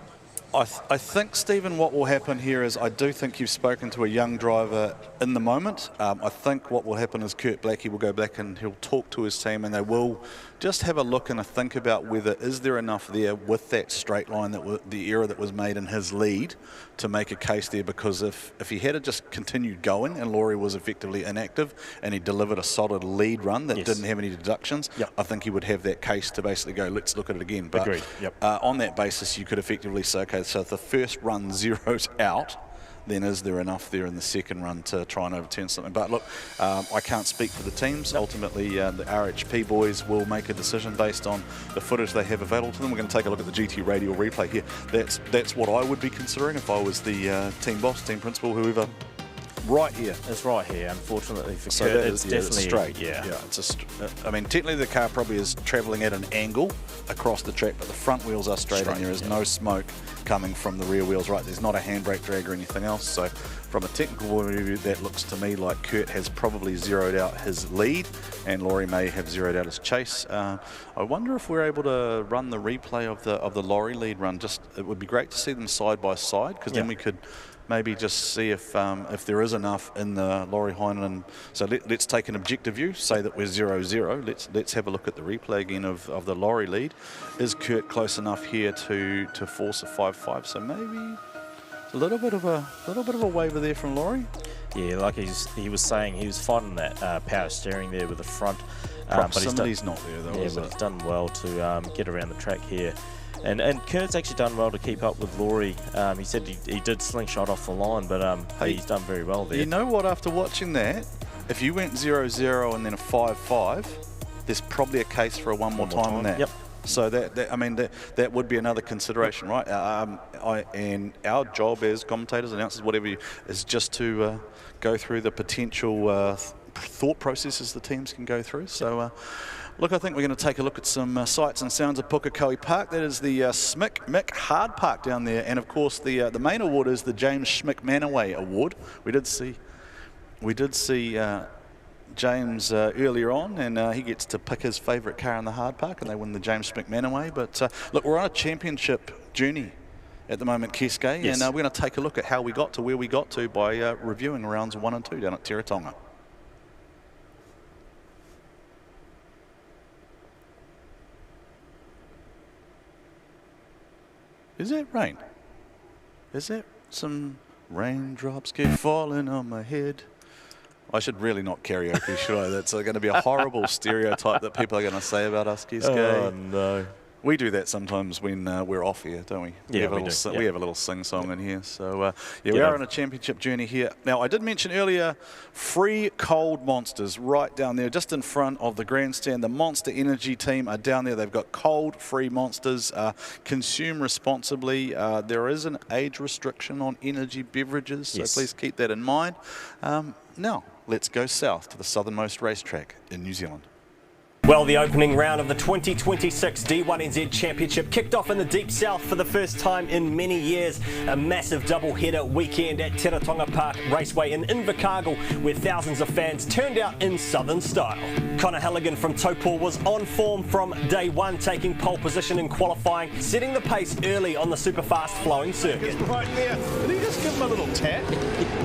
I think, Stephen, what will happen here is I do think you've spoken to a young driver in the moment. I think what will happen is Kurt Blackie will go back and he'll talk to his team, and they will just have a look and a think about whether is there enough there with that straight line, the error that was made in his lead, to make a case there. Because if he had just continued going and Laurie was effectively inactive and he delivered a solid lead run that didn't have any deductions, I think he would have that case to basically go, let's look at it again. But agreed. Yep. On that basis, you could effectively say, okay, so if the first run zeroes out, then is there enough there in the second run to try and overturn something? But look, I can't speak for the teams. Ultimately, the RHP boys will make a decision based on the footage they have available to them. We're going to take a look at the GT radio replay here. That's what I would be considering if I was the team boss, team principal, whoever. Right here. It's right here, unfortunately for so Kurt. It's definitely straight. Yeah. It's I mean, technically the car probably is travelling at an angle across the track, but the front wheels are straight and there is no smoke coming from the rear wheels. Right, there's not a handbrake drag or anything else. So from a technical point of view, that looks to me like Kurt has probably zeroed out his lead, and Laurie may have zeroed out his chase. I wonder if we're able to run the replay of the Laurie lead run. Just it would be great to see them side by side, because then we could maybe just see if there is enough in the Laurie Heinonen. So let's take an objective view, say that we're 0-0. Let's have a look at the replay again of the Laurie lead. Is Kurt close enough here to force a 5-5? So maybe a little bit of a waiver there from Laurie. Yeah, like he was saying, he was fighting that power steering there with the front. Proximity's not there though. Yeah, but he's done well to get around the track here. And Kurt's actually done well to keep up with Laurie. He said he did slingshot off the line, but he's done very well there. You know what, after watching that, if you went 0-0 and then a 5-5, there's probably a case for a one more time in that. Yep. So that would be another consideration, right? And our job as commentators, announcers, whatever, is just to go through the potential thought processes the teams can go through. So. Look, I think we're going to take a look at some sights and sounds of Pukekohe Park. That is the Mick Hard Park down there, and of course the main award is the James Schmick Manaway Award. We did see James earlier on, and he gets to pick his favourite car in the Hard Park, and they win the James Schmick Manaway. But look, we're on a championship journey at the moment, Keisuke, and we're going to take a look at how we got to where we got to by reviewing rounds 1 and 2 down at Teretonga. Is that rain? Is there some raindrops keep falling on my head? I should really not karaoke, should I? That's going to be a horrible stereotype that people are going to say about us, Keisuke. Oh, no. We do that sometimes when we're off here, don't we? Yeah, we have a little sing-song in here. So, we are on a championship journey here. Now, I did mention earlier, free cold monsters right down there, just in front of the grandstand. The Monster Energy team are down there. They've got cold, free monsters. Consume responsibly. There is an age restriction on energy beverages, so please keep that in mind. Now, let's go south to the southernmost racetrack in New Zealand. Well, the opening round of the 2026 D1NZ Championship kicked off in the Deep South for the first time in many years. A massive double-header weekend at Pukekohe Park Raceway in Invercargill, where thousands of fans turned out in southern style. Connor Halligan from Taupo was on form from day one, taking pole position in qualifying, setting the pace early on the super fast-flowing circuit. Right there. Did he just give him a little tap?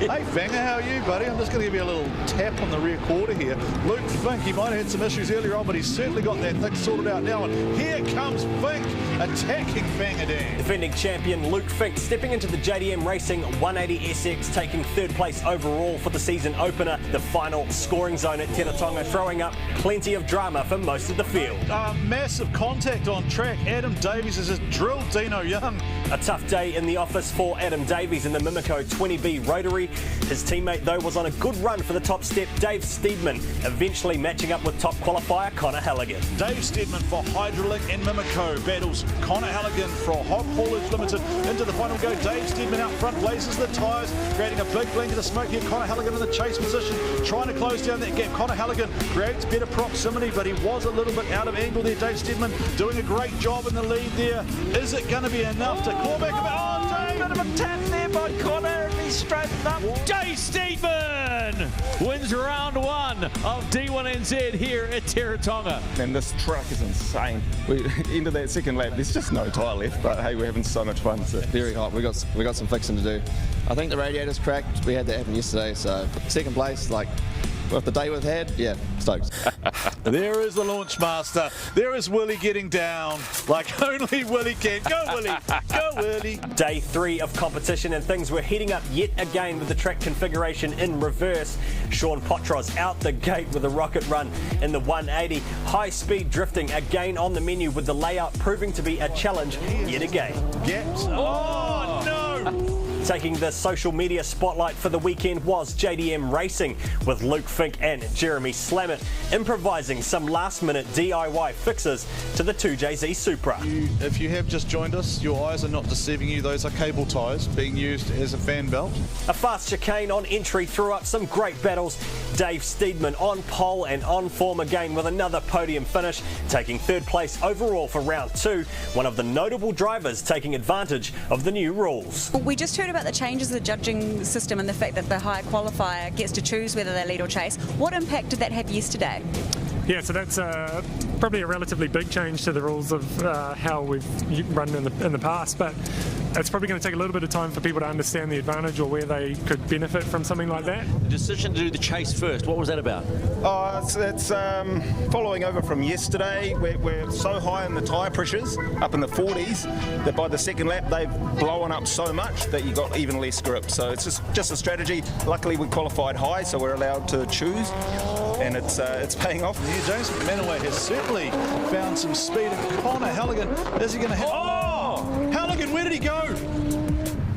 Hey, Fanger, how are you, buddy? I'm just going to give you a little tap on the rear quarter here. Luke Fink, he might have had some issues earlier on, but he's certainly got that thing sorted out now. And here comes Fink attacking Fangadan. Defending champion Luke Fink stepping into the JDM Racing 180SX, taking third place overall for the season opener. The final scoring zone at Pukekohe, throwing up plenty of drama for most of the field. Massive contact on track. Adam Davies has just drilled Dino Young. A tough day in the office for Adam Davies in the Mimico 20B Rotary. His teammate, though, was on a good run for the top step, Dave Steedman, eventually matching up with top qualifier Connor Halligan. Dave Steedman for Hydralink and Mimico battles Connor Halligan for Hog Haulage Limited into the final go. Dave Steedman out front, blazes the tyres, creating a big blanket of smoke here. Connor Halligan in the chase position, trying to close down that gap. Connor Halligan creates better proximity, but he was a little bit out of angle there. Dave Steedman doing a great job in the lead there. Is it going to be enough to claw back a bit? Oh, Dave! Bit of a tap there by Connor, and he's straightened up. Dave Steedman wins round one of D1NZ here at Pukekohe. And this track is insane. We into that second lap, there's just no tyre left, but hey, we're having so much fun. So. Very hot. We got some fixing to do. I think the radiator's cracked. We had that happen yesterday, so second place, like with the day we've had, yeah, stoked. There is the launch master. There is Willie getting down like only Willie can. Go Willie, go Willie. Day 3 of competition, and things were heating up yet again with the track configuration in reverse. Sean Potros out the gate with a rocket run in the 180. High speed drifting again on the menu, with the layout proving to be a challenge yet again. Gaps. Oh no! Taking the social media spotlight for the weekend was JDM Racing, with Luke Fink and Jeremy Slammett improvising some last-minute DIY fixes to the 2JZ Supra. If you have just joined us, your eyes are not deceiving you. Those are cable ties being used as a fan belt. A fast chicane on entry threw up some great battles. Dave Steedman on pole and on form again with another podium finish, taking third place overall for round 2. One of the notable drivers taking advantage of the new rules. We just heard about the changes to the judging system and the fact that the higher qualifier gets to choose whether they lead or chase. What impact did that have yesterday? Yeah, so that's probably a relatively big change to the rules of how we've run in the past, but it's probably going to take a little bit of time for people to understand the advantage or where they could benefit from something like that. The decision to do the chase first, what was that about? It's following over from yesterday. We're so high in the tyre pressures, up in the 40s, that by the second lap they've blown up so much that you got even less grip. So it's just a strategy. Luckily we qualified high, so we're allowed to choose, and it's paying off. Yeah, James McManaway has certainly found some speed. And Connor Halligan, is he going to hit? Oh! Halligan, where did he go?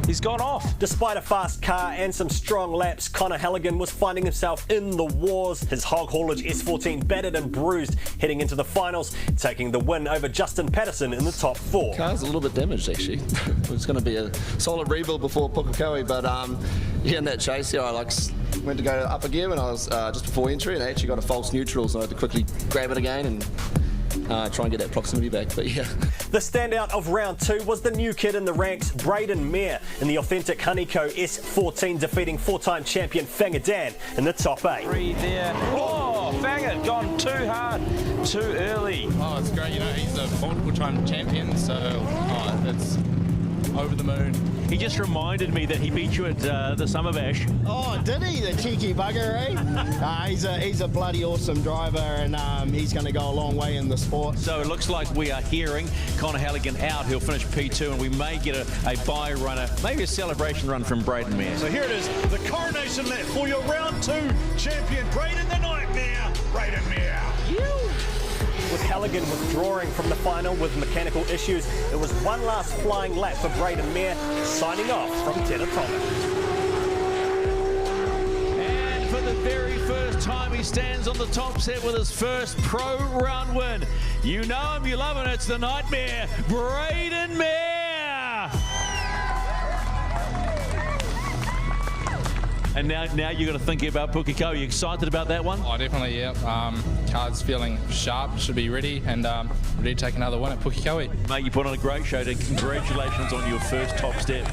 He's gone off. Despite a fast car and some strong laps, Connor Halligan was finding himself in the wars. His Hog Haulage S14 battered and bruised heading into the finals, taking the win over Justin Patterson in the top 4. Car's a little bit damaged actually. It's going to be a solid rebuild before Pukekohe, but yeah, in that chase, yeah, I went to go to upper gear when I was just before entry, and I actually got a false neutral, so I had to quickly grab it again and try and get that proximity back, but yeah. The standout of round 2 was the new kid in the ranks, Braden Mayer, in the authentic Honeyco S14, defeating 4-time champion Fangadan in the top 8. 3 there. Oh, Fanga gone too hard, too early. Oh, it's great. You know, he's a multiple-time champion, so over the moon. He just reminded me that he beat you at the Summer Bash. Oh, did he? The cheeky bugger, eh? He's a bloody awesome driver, and he's going to go a long way in the sport. So it looks like we are hearing Connor Halligan out. He'll finish P2, and we may get a bye runner, maybe a celebration run from Braden Mayer. So here it is, the coronation lap for your round 2 champion, Braden the Nightmare, Braden Mayer. With Halligan withdrawing from the final with mechanical issues, it was one last flying lap for Braden Mayer, signing off from Teratona. And for the very first time, he stands on the top set with his first pro round win. You know him, you love him, it's the Nightmare, Braden Mayer. And now you've got to think about Pukekohe. Are you excited about that one? Oh, definitely, yeah. Car's feeling sharp, should be ready, and ready to take another win at Pukekohe. Mate, you put on a great show. Congratulations on your first top step.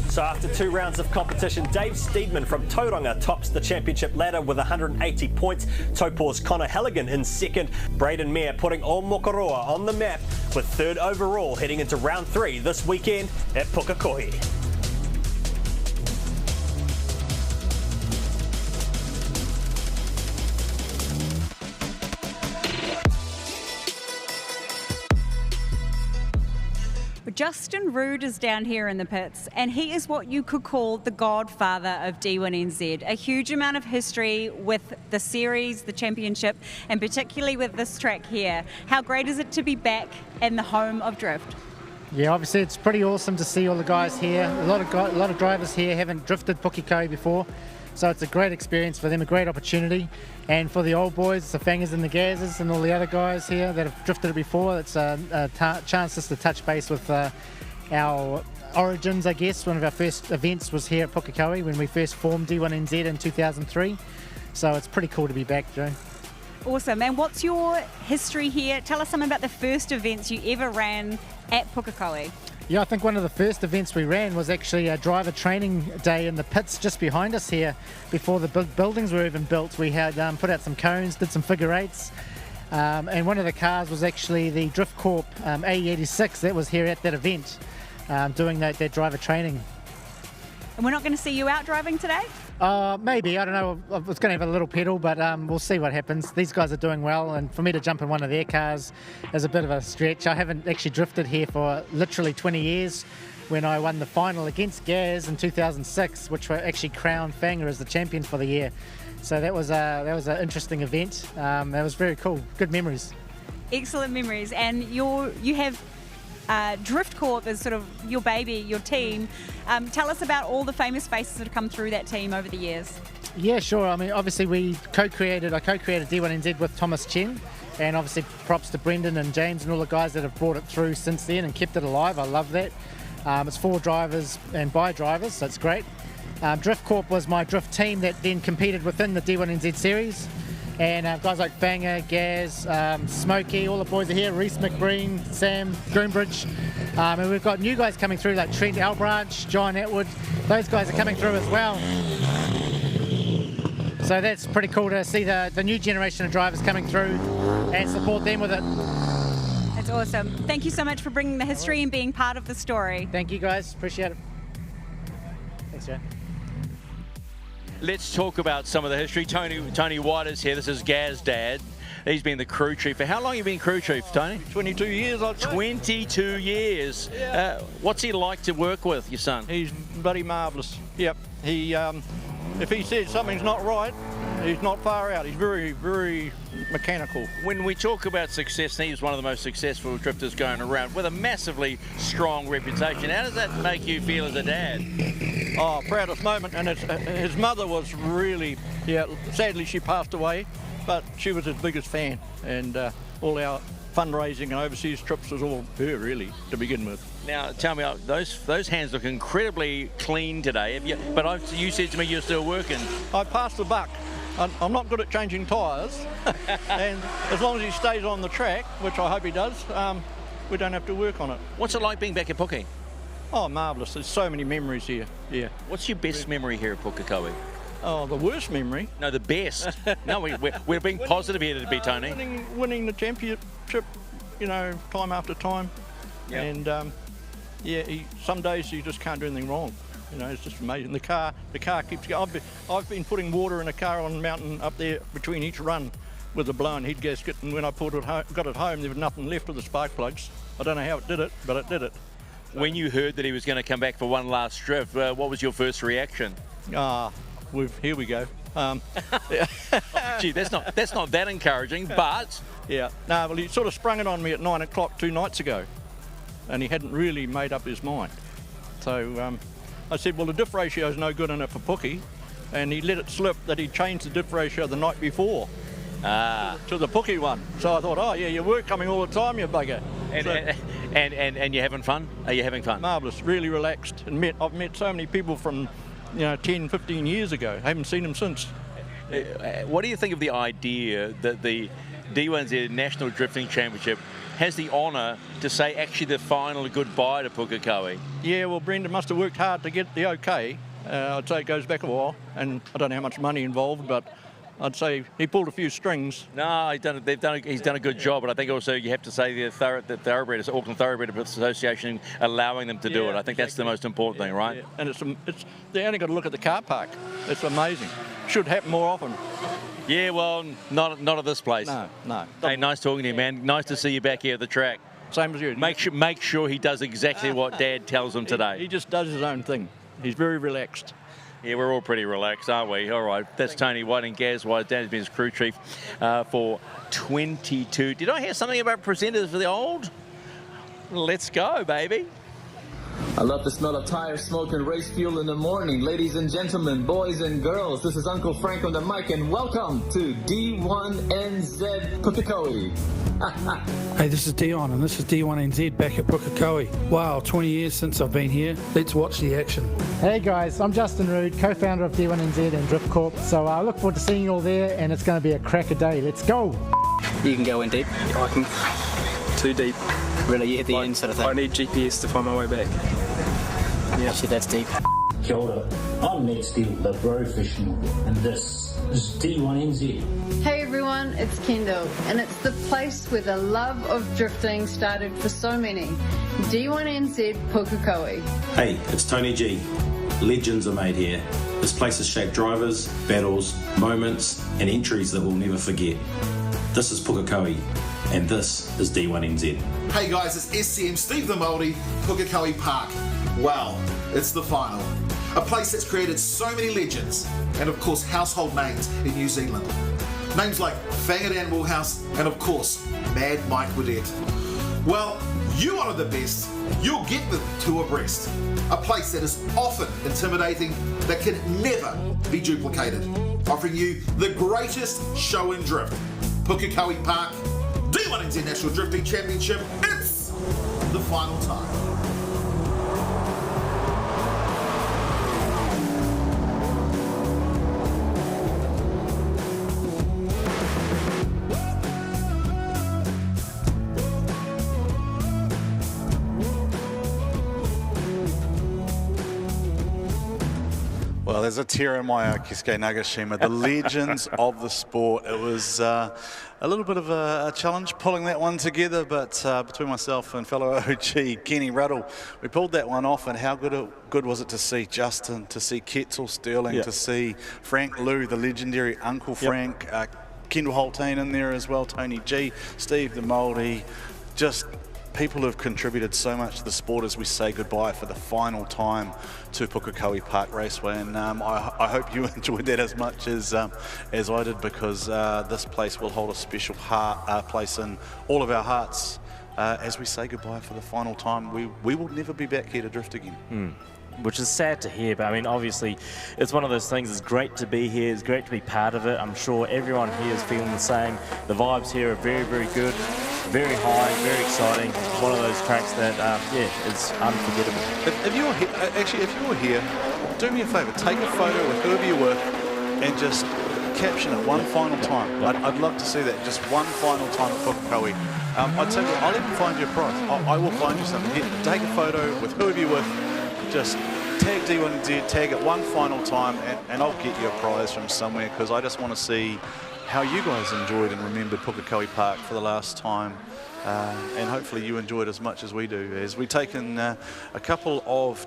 So after 2 rounds of competition, Dave Steedman from Tauranga tops the championship ladder with 180 points. Taupō's Connor Halligan in second. Braden Mayer putting All Mokoroa on the map with 3rd overall heading into round 3 this weekend at Pukekohe. Justin Roode is down here in the pits, and he is what you could call the godfather of D1NZ. A huge amount of history with the series, the championship, and particularly with this track here. How great is it to be back in the home of drift? Yeah, obviously it's pretty awesome to see all the guys here. A lot of drivers here haven't drifted Pukekohe before, so it's a great experience for them, a great opportunity. And for the old boys, the Fangers and the Gazers and all the other guys here that have drifted it before, it's a chance just to touch base with our origins, I guess. One of our first events was here at Pukekohe when we first formed D1NZ in 2003. So it's pretty cool to be back, Joe. Awesome. And what's your history here? Tell us something about the first events you ever ran at Pukekohe. Yeah, I think one of the first events we ran was actually a driver training day in the pits just behind us here. Before the buildings were even built, we had put out some cones, did some figure eights, and one of the cars was actually the Drift Corp AE86 that was here at that event doing that driver training. And we're not going to see you out driving today? Maybe, I don't know. I was going to have a little pedal, but we'll see what happens. These guys are doing well, and for me to jump in one of their cars is a bit of a stretch. I haven't actually drifted here for literally 20 years when I won the final against Gaz in 2006, which were actually crowned Fanger as the champion for the year. So that was an interesting event. That was very cool. Good memories. Excellent memories. And you have Drift Corp is sort of your baby, your team. Tell us about all the famous faces that have come through that team over the years. Yeah, sure. I mean, obviously I co-created D1NZ with Thomas Chen, and obviously props to Brendan and James and all the guys that have brought it through since then and kept it alive. I love that. It's for drivers and by drivers, so it's great. Drift Corp was my drift team that then competed within the D1NZ series. And guys like Fanger, Gaz, Smokey, all the boys are here, Reese McBreen, Sam, Groombridge. And we've got new guys coming through like Trent Albranch, John Atwood. Those guys are coming through as well. So that's pretty cool to see the new generation of drivers coming through and support them with it. That's awesome. Thank you so much for bringing the history and being part of the story. Thank you guys, appreciate it. Thanks, Joe. Let's talk about some of the history. Tony White is here. This is Gaz's dad. He's been the crew chief. For how long have you been crew chief, Tony? 22 years, I'd say. 22 years. Yeah. What's he like to work with, your son? He's bloody marvellous. Yep. He, if he says something's not right, he's not far out. He's very, very mechanical. When we talk about success, he's one of the most successful drifters going around with a massively strong reputation. How does that make you feel as a dad? Oh, proudest moment. And his mother was really, sadly she passed away, but she was his biggest fan. And all our fundraising and overseas trips was all her, really, to begin with. Now, tell me, those hands look incredibly clean today. But you said to me you're still working. I passed the buck. I'm not good at changing tyres, and as long as he stays on the track, which I hope he does, we don't have to work on it. What's it like being back at Puke? Oh, marvellous. There's so many memories here. Yeah. What's your best memory here at Pukekohe? Oh, the worst memory? No, the best. No, we're being positive here to be, Tony. Winning the championship, time after time. Yep. And Yeah, some days you just can't do anything wrong. You know, it's just amazing. The car keeps going. I've been putting water in a car on the mountain up there between each run with a blown head gasket, and when I got it home, there was nothing left of the spark plugs. I don't know how it did it, but it did it. When you heard that he was going to come back for one last drift, what was your first reaction? Here we go. Gee, that's not that encouraging, but yeah. No, well, he sort of sprung it on me at 9 o'clock 2 nights ago, and he hadn't really made up his mind. So I said, well, the diff ratio is no good enough for Pookie, and he let it slip that he changed the diff ratio the night before to the Pookie one. So I thought, oh yeah, you were coming all the time, you bugger. And you're having fun? Are you having fun? Marvellous, really relaxed. And I've met so many people from 10, 15 years ago. I haven't seen them since. What do you think of the idea that the D1NZ National Drifting Championship has the honour to say actually the final goodbye to Pukekohe? Yeah, well, Brendan must have worked hard to get the okay. I'd say it goes back a while, and I don't know how much money involved, but I'd say he pulled a few strings. No, he's done a good job, but I think also you have to say the Thoroughbred, Auckland Thoroughbred Association allowing them to do it. I think that's the most important thing, right? Yeah. And it's they only got to look at the car park. It's amazing. Should happen more often. Yeah, well, not at this place. No. Hey, nice talking to you, man. Nice to see you back here at the track. Same as you. Make sure he does exactly what Dad tells him today. He just does his own thing. He's very relaxed. Yeah, we're all pretty relaxed, aren't we? All right, that's Tony White and Gaz White. Dan's been his crew chief for 22. Did I hear something about presenters for the old? Let's go, baby. I love the smell of tire smoke and race fuel in the morning. Ladies and gentlemen, boys and girls, this is Uncle Frank on the mic, and welcome to D1NZ Pukekohe. Hey, this is Dion, and this is D1NZ back at Pukekohe. Wow, 20 years since I've been here. Let's watch the action. Hey guys, I'm Justin Rood, co-founder of D1NZ and Drift Corp. So I look forward to seeing you all there, and it's going to be a cracker day. Let's go! You can go in deep. I can. Too deep. Really, you hit the end sort of thing. I need GPS to find my way back. Yeah. Actually, that's deep. Kia ora. I'm Ned Steele, the professional, and this is D1NZ. Hey everyone, it's Kendall, and it's the place where the love of drifting started for so many. D1NZ Pukekohe. Hey, it's Tony G. Legends are made here. This place has shaped drivers, battles, moments, and entries that we'll never forget. This is Pukekohe, and this is D1NZ. Hey guys, it's SCM Steve the Maulder, Pukekohe Park. Wow, it's the final. A place that's created so many legends, and of course household names in New Zealand. Names like Fanged Animal House, and of course, Mad Mike Woodette. Well, you are the best, you'll get the two abreast. A place that is often intimidating, that can never be duplicated. Offering you the greatest show in drift. Pukekohe Park, D1NZ National Drifting Championship, it's the final time. Well, there's a tear in my eye, Keisuke Nagashima, the legends of the sport. It was a little bit of a challenge pulling that one together, but between myself and fellow OG Kenny Ruddle, we pulled that one off. And how good was it to see Justin, to see Ketzel Sterling, to see Frank Lou, the legendary Uncle Frank, Kendall Holtain in there as well, Tony G, Steve the Maulder, just people who have contributed so much to the sport as we say goodbye for the final time to Pukekohe Park Raceway. And I hope you enjoyed that as much as I did, because this place will hold a special place in all of our hearts as we say goodbye for the final time. We will never be back here to drift again. Which is sad to hear, but I mean, obviously, it's one of those things. It's great to be here. It's great to be part of it. I'm sure everyone here is feeling the same. The vibes here are very, very good, very high, very exciting. It's one of those tracks that, it's unforgettable. If you were here, do me a favour, take a photo with whoever you're with and just caption it one final time. I'd love to see that, just one final time at Pukekohe. I'd say, I'll even find you a prize. I will find you something. Here, take a photo with whoever you're with. Just tag D1NZ, tag it one final time, and I'll get you a prize from somewhere, because I just want to see how you guys enjoyed and remembered Pukekohe Park for the last time. and hopefully you enjoy it as much as we do. As we've taken a couple of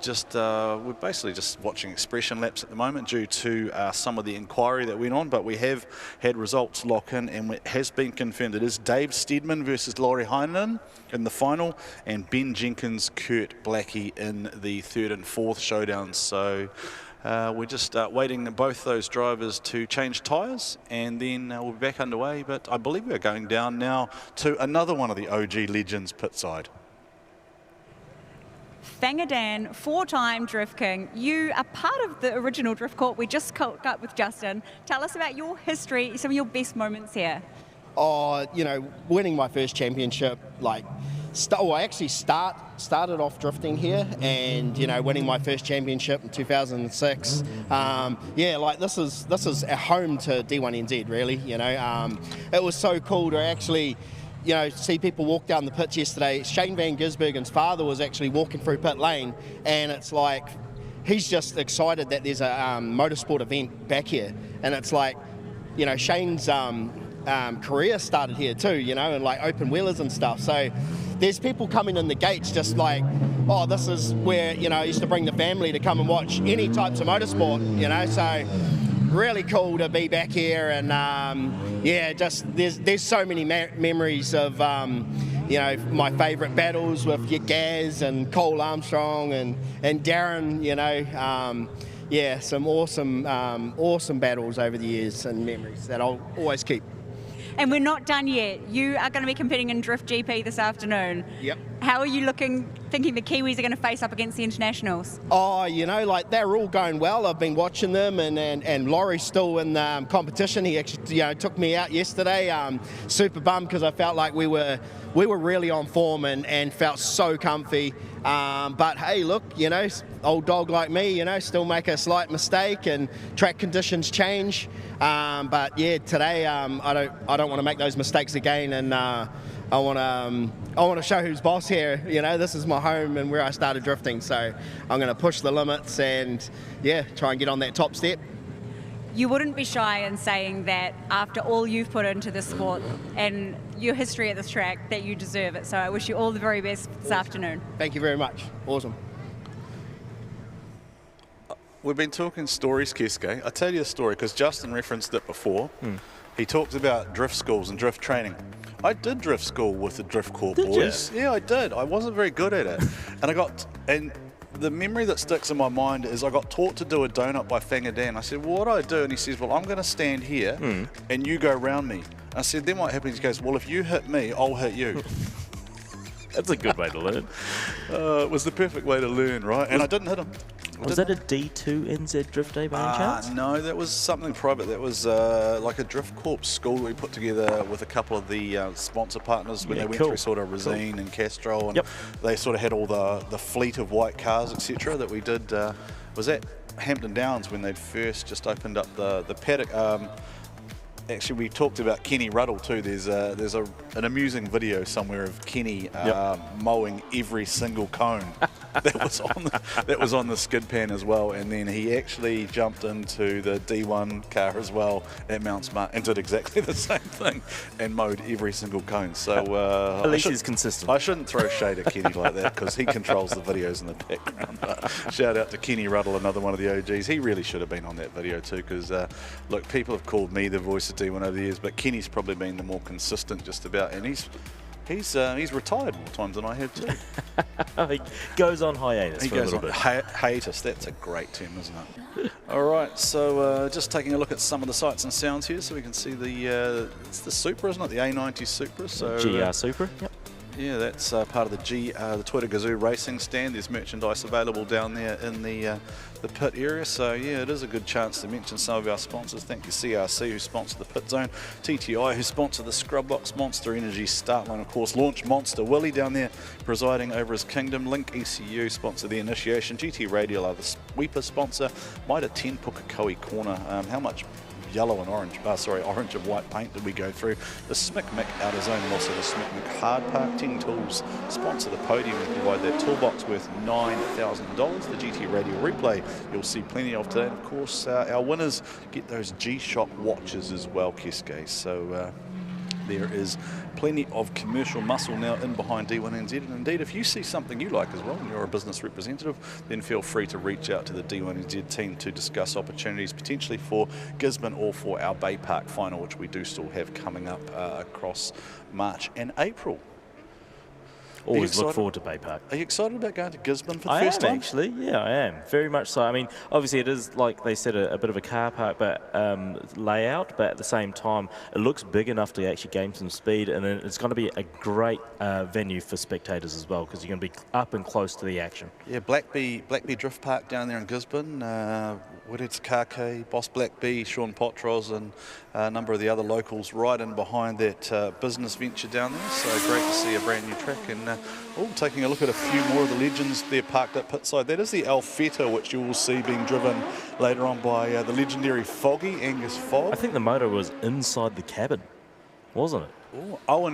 we're basically just watching expression laps at the moment due to some of the inquiry that went on, but we have had results lock in, and it has been confirmed. It is Dave Steedman versus Laurie Heinen in the final, and Ben Jenkins, Kurt Blackie in the third and fourth showdowns. So we're just waiting both those drivers to change tyres, and then we'll be back underway. But I believe we're going down now to another one of the OG legends pit side. Fangadan, four-time Drift King. You are part of the original Drift Court. We just caught up with Justin. Tell us about your history, some of your best moments here. Oh, you know, winning my first championship, like, I actually started off drifting here, and you know, winning my first championship in 2006. Yeah, like this is a home to D1NZ, really. You know, it was so cool to actually, you know, see people walk down the pitch yesterday. Shane Van Gisbergen's father was actually walking through pit lane, and it's like he's just excited that there's a motorsport event back here, and it's like, you know, Shane's career started here too, you know, and like open wheelers and stuff. So there's people coming in the gates just like, oh, this is where, you know, I used to bring the family to come and watch any types of motorsport, you know. So really cool to be back here, and yeah, just there's so many memories of you know, my favourite battles with your Gaz and Cole Armstrong and Darren, you know. Yeah, some awesome battles over the years and memories that I'll always keep. And we're not done yet. You are going to be competing in Drift GP this afternoon. Yep. How are you thinking the Kiwis are going to face up against the internationals? Oh, you know, like they're all going well. I've been watching them, and Laurie's still in the competition. He actually, you know, took me out yesterday. Super bummed because I felt like we were really on form and felt so comfy. But hey, look, you know, old dog like me, you know, still make a slight mistake and track conditions change. But yeah, today I don't want to make those mistakes again, and I want to show who's boss here. You know, this is my home and where I started drifting, so I'm going to push the limits and yeah, try and get on that top step. You wouldn't be shy in saying that after all you've put into this sport and your history at this track that you deserve it. So I wish you all the very best this afternoon. Thank you very much. Awesome. We've been talking stories, Keisuke. I'll tell you a story because Justin referenced it before. He talked about drift schools and drift training. I did drift school with the Drift Corps boys. Yeah, I did. I wasn't very good at it. And the memory that sticks in my mind is I got taught to do a donut by Fangadan. I said, well, what do I do? And he says, well, I'm going to stand here and you go around me. I said, then what happens? He goes, well, if you hit me, I'll hit you. That's a good way to learn. It was the perfect way to learn, right? And I didn't hit him. Was that a D2NZ drift day by any chance? No, that was something private. That was like a Drift Corps school we put together with a couple of the sponsor partners when they went through sort of Resine and Castrol, and they sort of had all the fleet of white cars, etc. that we did. Was at Hampton Downs when they'd first just opened up the paddock. Actually, we talked about Kenny Ruddle too. There's an amusing video somewhere of Kenny mowing every single cone that was on the skid pan as well. And then he actually jumped into the D1 car as well at Mount Smart and did exactly the same thing and mowed every single cone. So at least he's consistent. I shouldn't throw shade at Kenny like that because he controls the videos in the background. But shout out to Kenny Ruddle, another one of the OGs. He really should have been on that video too because look, people have called me the voice of D1 over the years, but Kenny's probably been the more consistent just about, and he's retired more times than I have too. He goes on hiatus for a little bit. Hiatus, that's a great term, isn't it? All right, so just taking a look at some of the sights and sounds here, so we can see it's the Supra, isn't it? The A90 Supra. So GR Supra. Yep. Yeah, that's part of the Twitter Gazoo Racing stand. There's merchandise available down there in the pit area. So yeah, it is a good chance to mention some of our sponsors. Thank you CRC, who sponsor the Pit Zone, TTI, who sponsor the Scrub Box, Monster Energy, Startline, of course, Launch Monster, Willie down there presiding over his kingdom, Link ECU sponsor the Initiation, GT Radial are the Sweeper sponsor, Mitre 10 Pukekohe Corner. How much yellow and orange, orange and white paint did we go through? The Smick Mick out of zone, and also the Smick Mick Hard Park. 10 Tools sponsor the podium and provide that toolbox worth $9,000. The GT Radio replay you'll see plenty of today. And of course, our winners get those G-Shock watches as well, Keisuke. So there is plenty of commercial muscle now in behind D1NZ. And indeed, if you see something you like as well, and you're a business representative, then feel free to reach out to the D1NZ team to discuss opportunities potentially for Gisborne or for our Bay Park final, which we do still have coming up across March and April. Always look forward to Bay Park. Are you excited about going to Gisborne for the first time? Actually, yeah, I am. Very much so. I mean, obviously it is, like they said, a bit of a car park but layout, but at the same time, it looks big enough to actually gain some speed, and it's going to be a great venue for spectators as well, because you're going to be up and close to the action. Yeah, Blackbee Drift Park down there in Gisborne, Wired's Kake, Boss Blackbee, Sean Potros, and a number of the other locals right in behind that business venture down there. So great to see a brand new track. And taking a look at a few more of the legends there parked up pit side. That is the Alfetta, which you will see being driven later on by the legendary Foggy, Angus Fogg. I think the motor was inside the cabin, wasn't it?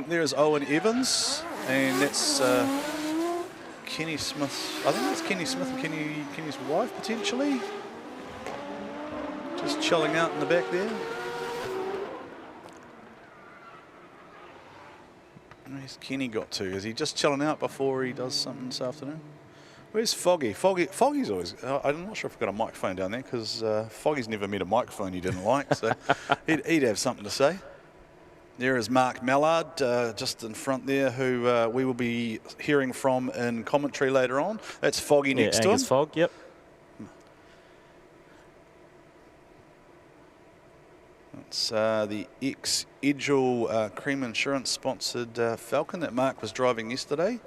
There's Owen Evans, and that's Kenny Smith. I think that's Kenny Smith and Kenny's wife, potentially. Just chilling out in the back there. Where's Kenny got to? Is he just chilling out before he does something this afternoon? Where's Foggy? Foggy's always... I'm not sure if I've got a microphone down there, because Foggy's never met a microphone he didn't like, so he'd have something to say. There is Mark Mallard just in front there, who we will be hearing from in commentary later on. That's Foggy next to him. Angus Fogg, yep. It's the ex-Edgell Cream Insurance sponsored Falcon that Mark was driving yesterday.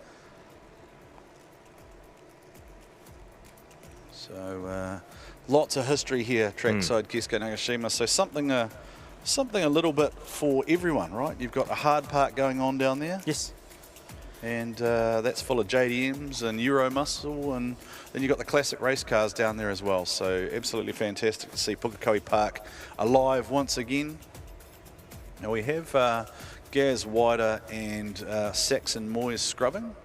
So lots of history here, trackside Keisuke Nagashima. So something a little bit for everyone, right? You've got a hard part going on down there. Yes. And that's full of JDMs and Euro muscle, and then you've got the classic race cars down there as well. So absolutely fantastic to see Pukekohe Park alive once again. Now we have Gaz Wider and Saxon Moyes scrubbing.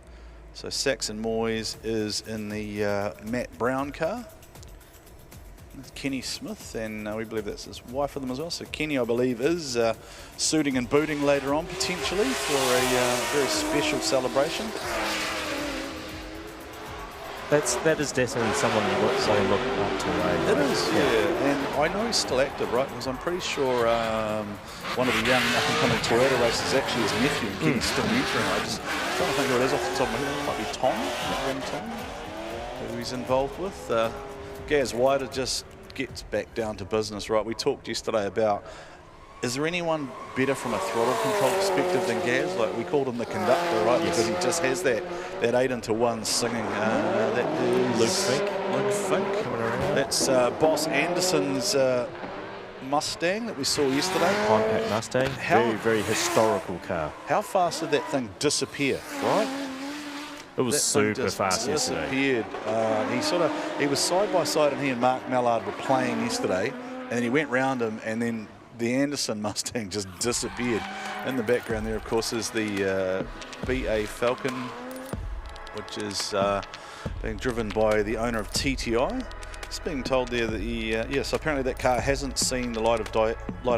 So Saxon Moyes is in the Matt Brown car. That's Kenny Smith, and we believe that's his wife with them as well. So Kenny, I believe, is suiting and booting later on, potentially, for a very special celebration. That is definitely someone you look up to. It is, yeah. And I know he's still active, right? Because I'm pretty sure one of the young up-and-coming Toyota racers is actually his nephew, and Kenny's still mentoring. I just trying to think who it is off the top of my head. It might be Tom, who he's involved with. Gaz Wider just gets back down to business, right? We talked yesterday about, is there anyone better from a throttle control perspective than Gaz? Like, we called him the conductor, right? Yes. Because he just has that 8-into-1 singing. That is Luke Fink. Coming around. That's Boss Anderson's Mustang that we saw yesterday. Compact Mustang. Very, very historical car. How fast did that thing disappear, right? It was super fast yesterday. He was side by side, and he and Mark Mallard were playing yesterday, and then he went round him, and then the Anderson Mustang just disappeared. In the background there, of course, is the BA Falcon, which is being driven by the owner of TTI. It's being told there that so apparently that car hasn't seen the light of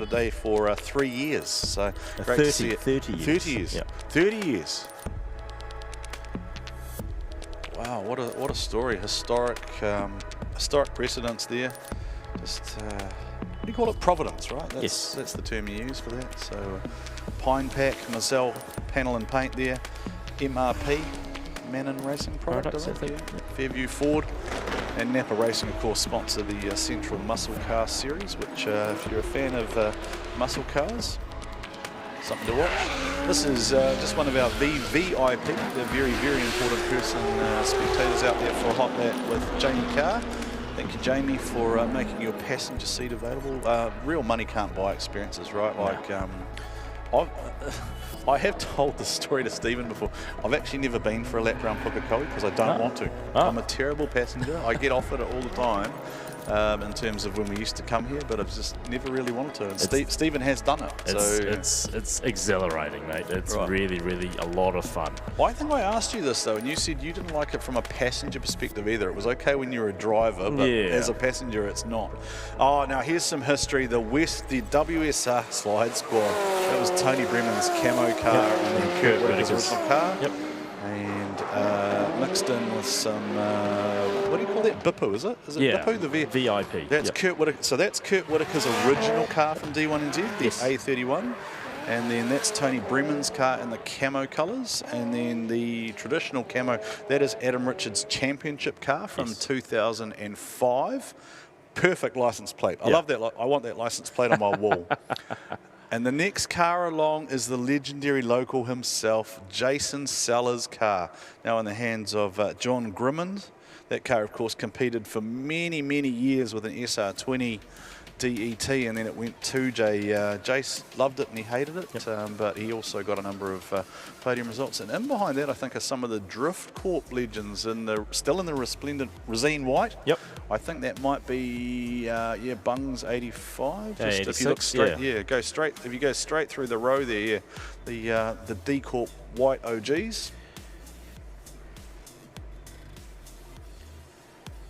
day for 3 years. So great to see it. 30 years. 30 years. Yep. 30 years. Wow, what a story! Historic precedence there. Just what do you call it? Providence, right? That's the term you use for that. So Pine Pack, Mazel panel and paint there. MRP, Manning Racing product, I think. Yeah. Fairview Ford and Napa Racing, of course, sponsor the Central Muscle Car Series, which if you're a fan of muscle cars, something to watch. This is just one of our VVIP, a very, very important person, spectators out there for a hot lap with Jamie Carr. Thank you, Jamie, for making your passenger seat available. Real money can't buy experiences, right? Like, I have told this story to Stephen before. I've actually never been for a lap around Pukekohe because I don't want to. I'm a terrible passenger. I get offered it all the time. in terms of when we used to come here, but I've just never really wanted to. And Stephen has done it. It's exhilarating, mate. It's really, really a lot of fun. I think I asked you this though, and you said you didn't like it from a passenger perspective either. It was okay when you were a driver, but as a passenger, it's not. Oh, now here's some history. The WSR slide squad. That was Tony Bremen's camo car and then Kurt Whittaker's original car. Yep. And mixed in with some, what do you call that? Bippo, is it? Is it Bippo? The VIP. That's Kurt Whittaker. So that's Kurt Whittaker's original car from D1NZ, the A31. And then that's Tony Bremen's car in the camo colours. And then the traditional camo, that is Adam Richards' championship car from 2005. Perfect license plate. I love that. I want that license plate on my wall. And the next car along is the legendary local himself, Jason Sellers' car, now in the hands of John Grimmond. That car, of course, competed for many, many years with an SR20 DET, and then it went to Jace loved it and he hated it, but he also got a number of podium results. And in behind that, I think, are some of the Drift Corp legends, still in the resplendent Resine white. Yep. I think that might be, Bungs 85. Just 86, if you look straight, go straight. If you go straight through the row there, the D Corp white OGs.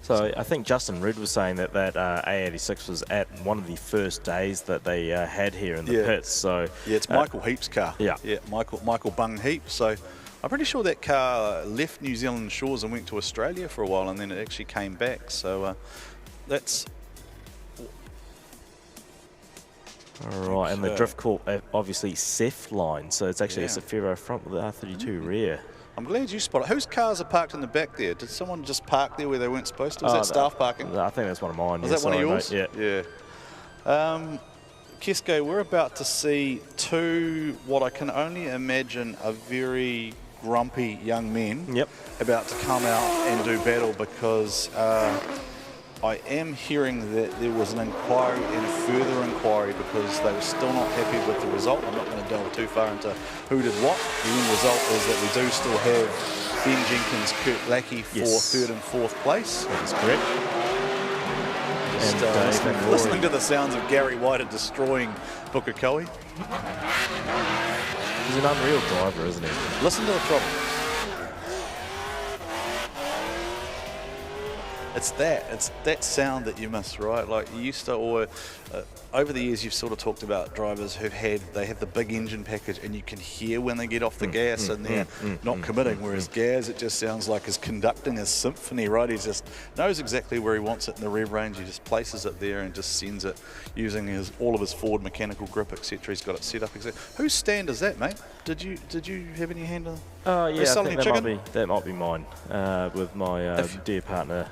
So I think Justin Reed was saying that A86 was at one of the first days that they had here in the pits. So it's Michael Heap's car. Yeah, Michael Bung Heap. So I'm pretty sure that car left New Zealand shores and went to Australia for a while, and then it actually came back. So that's all right. And the Drift Corp obviously Seth line. So it's actually a Safiro front with the R32 rear. I'm glad you spotted it. Whose cars are parked in the back there? Did someone just park there where they weren't supposed to? Was that staff parking? I think that's one of mine. Was that one of yours? Mate. Yeah. Keisuke, we're about to see two, what I can only imagine, are very grumpy young men about to come out and do battle, because I am hearing that there was an inquiry and a further inquiry because they were still not happy with the result. I'm not going to delve too far into who did what. The end result is that we do still have Ben Jenkins, Kurt Blackie for third and fourth place. That is correct. And listening to the sounds of Gary White destroying Pukekohe. He's an unreal driver, isn't he? Listen to the throttle. It's that sound that you miss, right? Like you used to, or over the years, you've sort of talked about drivers they have the big engine package, and you can hear when they get off the gas and they're not committing. Whereas Gaz, it just sounds like he's conducting a symphony, right? He just knows exactly where he wants it in the rev range. He just places it there and just sends it using all of his forward mechanical grip, etc. He's got it set up exactly. Whose stand is that, mate? Did you have any hand on? Oh yeah, I think that might be mine with my dear partner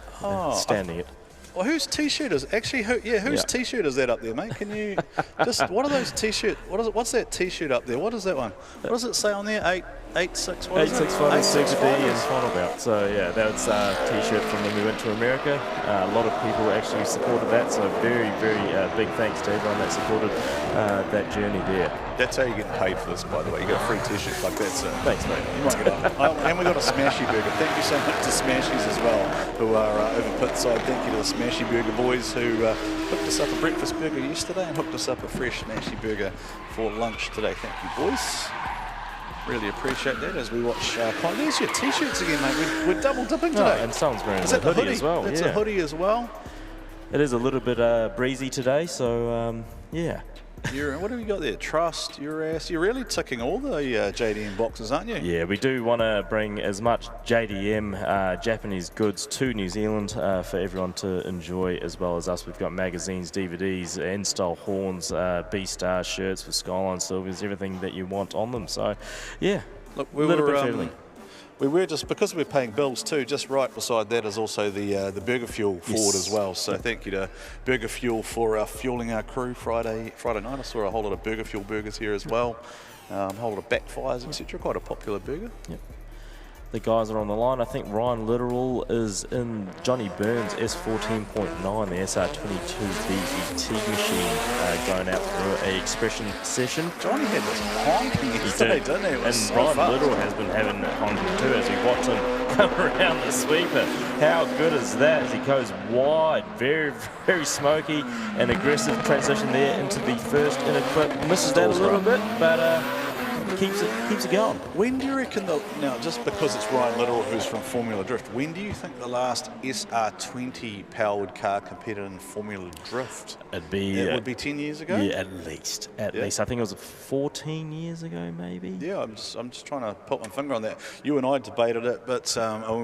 standing it. Well, whose T-shirt is whose T-shirt is that up there, mate? Can you just what are those T-shirt? What's that T-shirt up there? What is that one? What does it say on there? 886. What is it? 865 and final belt. So yeah, that's a T-shirt from when we went to America. A lot of people actually supported that. So very, very big thanks to everyone that supported that journey there. That's how you get paid for this, by the way. You got a free T-shirt like that, so thanks, mate. You might get up. And we got a Smashy Burger. Thank you so much to Smashies as well, who are over pitside. Thank you to the Smashy Burger boys who hooked us up a breakfast burger yesterday and hooked us up a fresh Smashy Burger for lunch today. Thank you, boys. Really appreciate that as we watch. There's your T-shirts again, mate. We're double dipping today. And someone's wearing a hoodie as well. That's a hoodie as well. It is a little bit breezy today, so yeah. What have you got there? Trust, your ass. You're really ticking all the JDM boxes, aren't you? Yeah, we do want to bring as much JDM Japanese goods to New Zealand for everyone to enjoy, as well as us. We've got magazines, DVDs, N-style horns, B-star shirts with Skyline Silvers, everything that you want on them. So, yeah, look, we were just, because we're paying bills too, just right beside that is also the Burger Fuel forward as well. So thank you to Burger Fuel for fueling our crew Friday night. I saw a whole lot of Burger Fuel burgers here as well. A whole lot of backfires, etc. Quite a popular burger. Yep. the guys are on the line. I think Ryan Littoral is in Johnny Burns' S14.9, the SR22 VET machine, going out for a expression session. Johnny had this honking yesterday, didn't he? And Ryan Littoral has been having it honking too as we watch him come around the sweeper. How good is that as he goes wide? Very, very smoky and aggressive transition there into the first inner clip. Misses that a little bit, but keeps it going. When do you reckon now, just because it's Ryan Littoral who's from Formula Drift, when do you think the last SR20 powered car competed in Formula Drift? It would be 10 years ago? Yeah, at least. At least. I think it was 14 years ago, maybe. Yeah, I'm just trying to put my finger on that. You and I debated it, but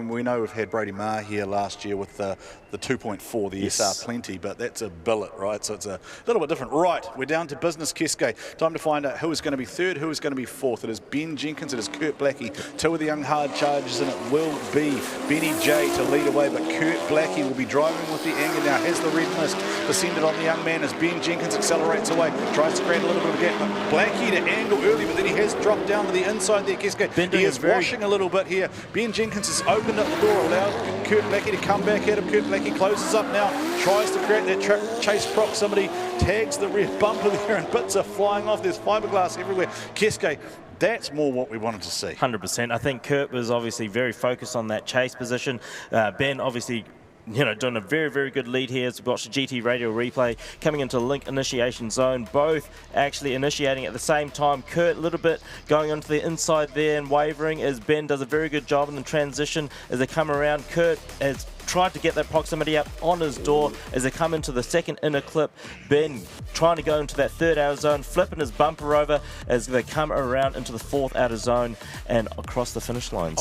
we know we've had Brady Maher here last year with the 2.4, the SR Plenty, but that's a billet, right? So it's a little bit different. Right, we're down to business, Keisuke. Time to find out who is going to be third, who is going to be fourth. It is Ben Jenkins, it is Kurt Blackie, two of the young hard chargers, and it will be Benny J to lead away, but Kurt Blackie will be driving with the anger now, has the red mist descended on the young man as Ben Jenkins accelerates away, tries to create a little bit of a gap, but Blackie to angle early, but then he has dropped down to the inside there, Keisuke. He is washing a little bit here. Ben Jenkins has opened up the door, allowed Kurt Blackie to come back at him. Kurt Blackie closes up now, tries to create that chase proximity, tags the rear bumper there, and bits are flying off. There's fiberglass everywhere. Keisuke, that's more what we wanted to see. 100%. I think Kurt was obviously very focused on that chase position. Ben obviously doing a very, very good lead here as we watch the GT radio replay coming into link initiation zone, both actually initiating at the same time. Kurt a little bit going onto the inside there and wavering as Ben does a very good job in the transition as they come around. Kurt has tried to get that proximity up on his door as they come into the second inner clip. Ben trying to go into that third outer zone, flipping his bumper over as they come around into the fourth outer zone and across the finish line.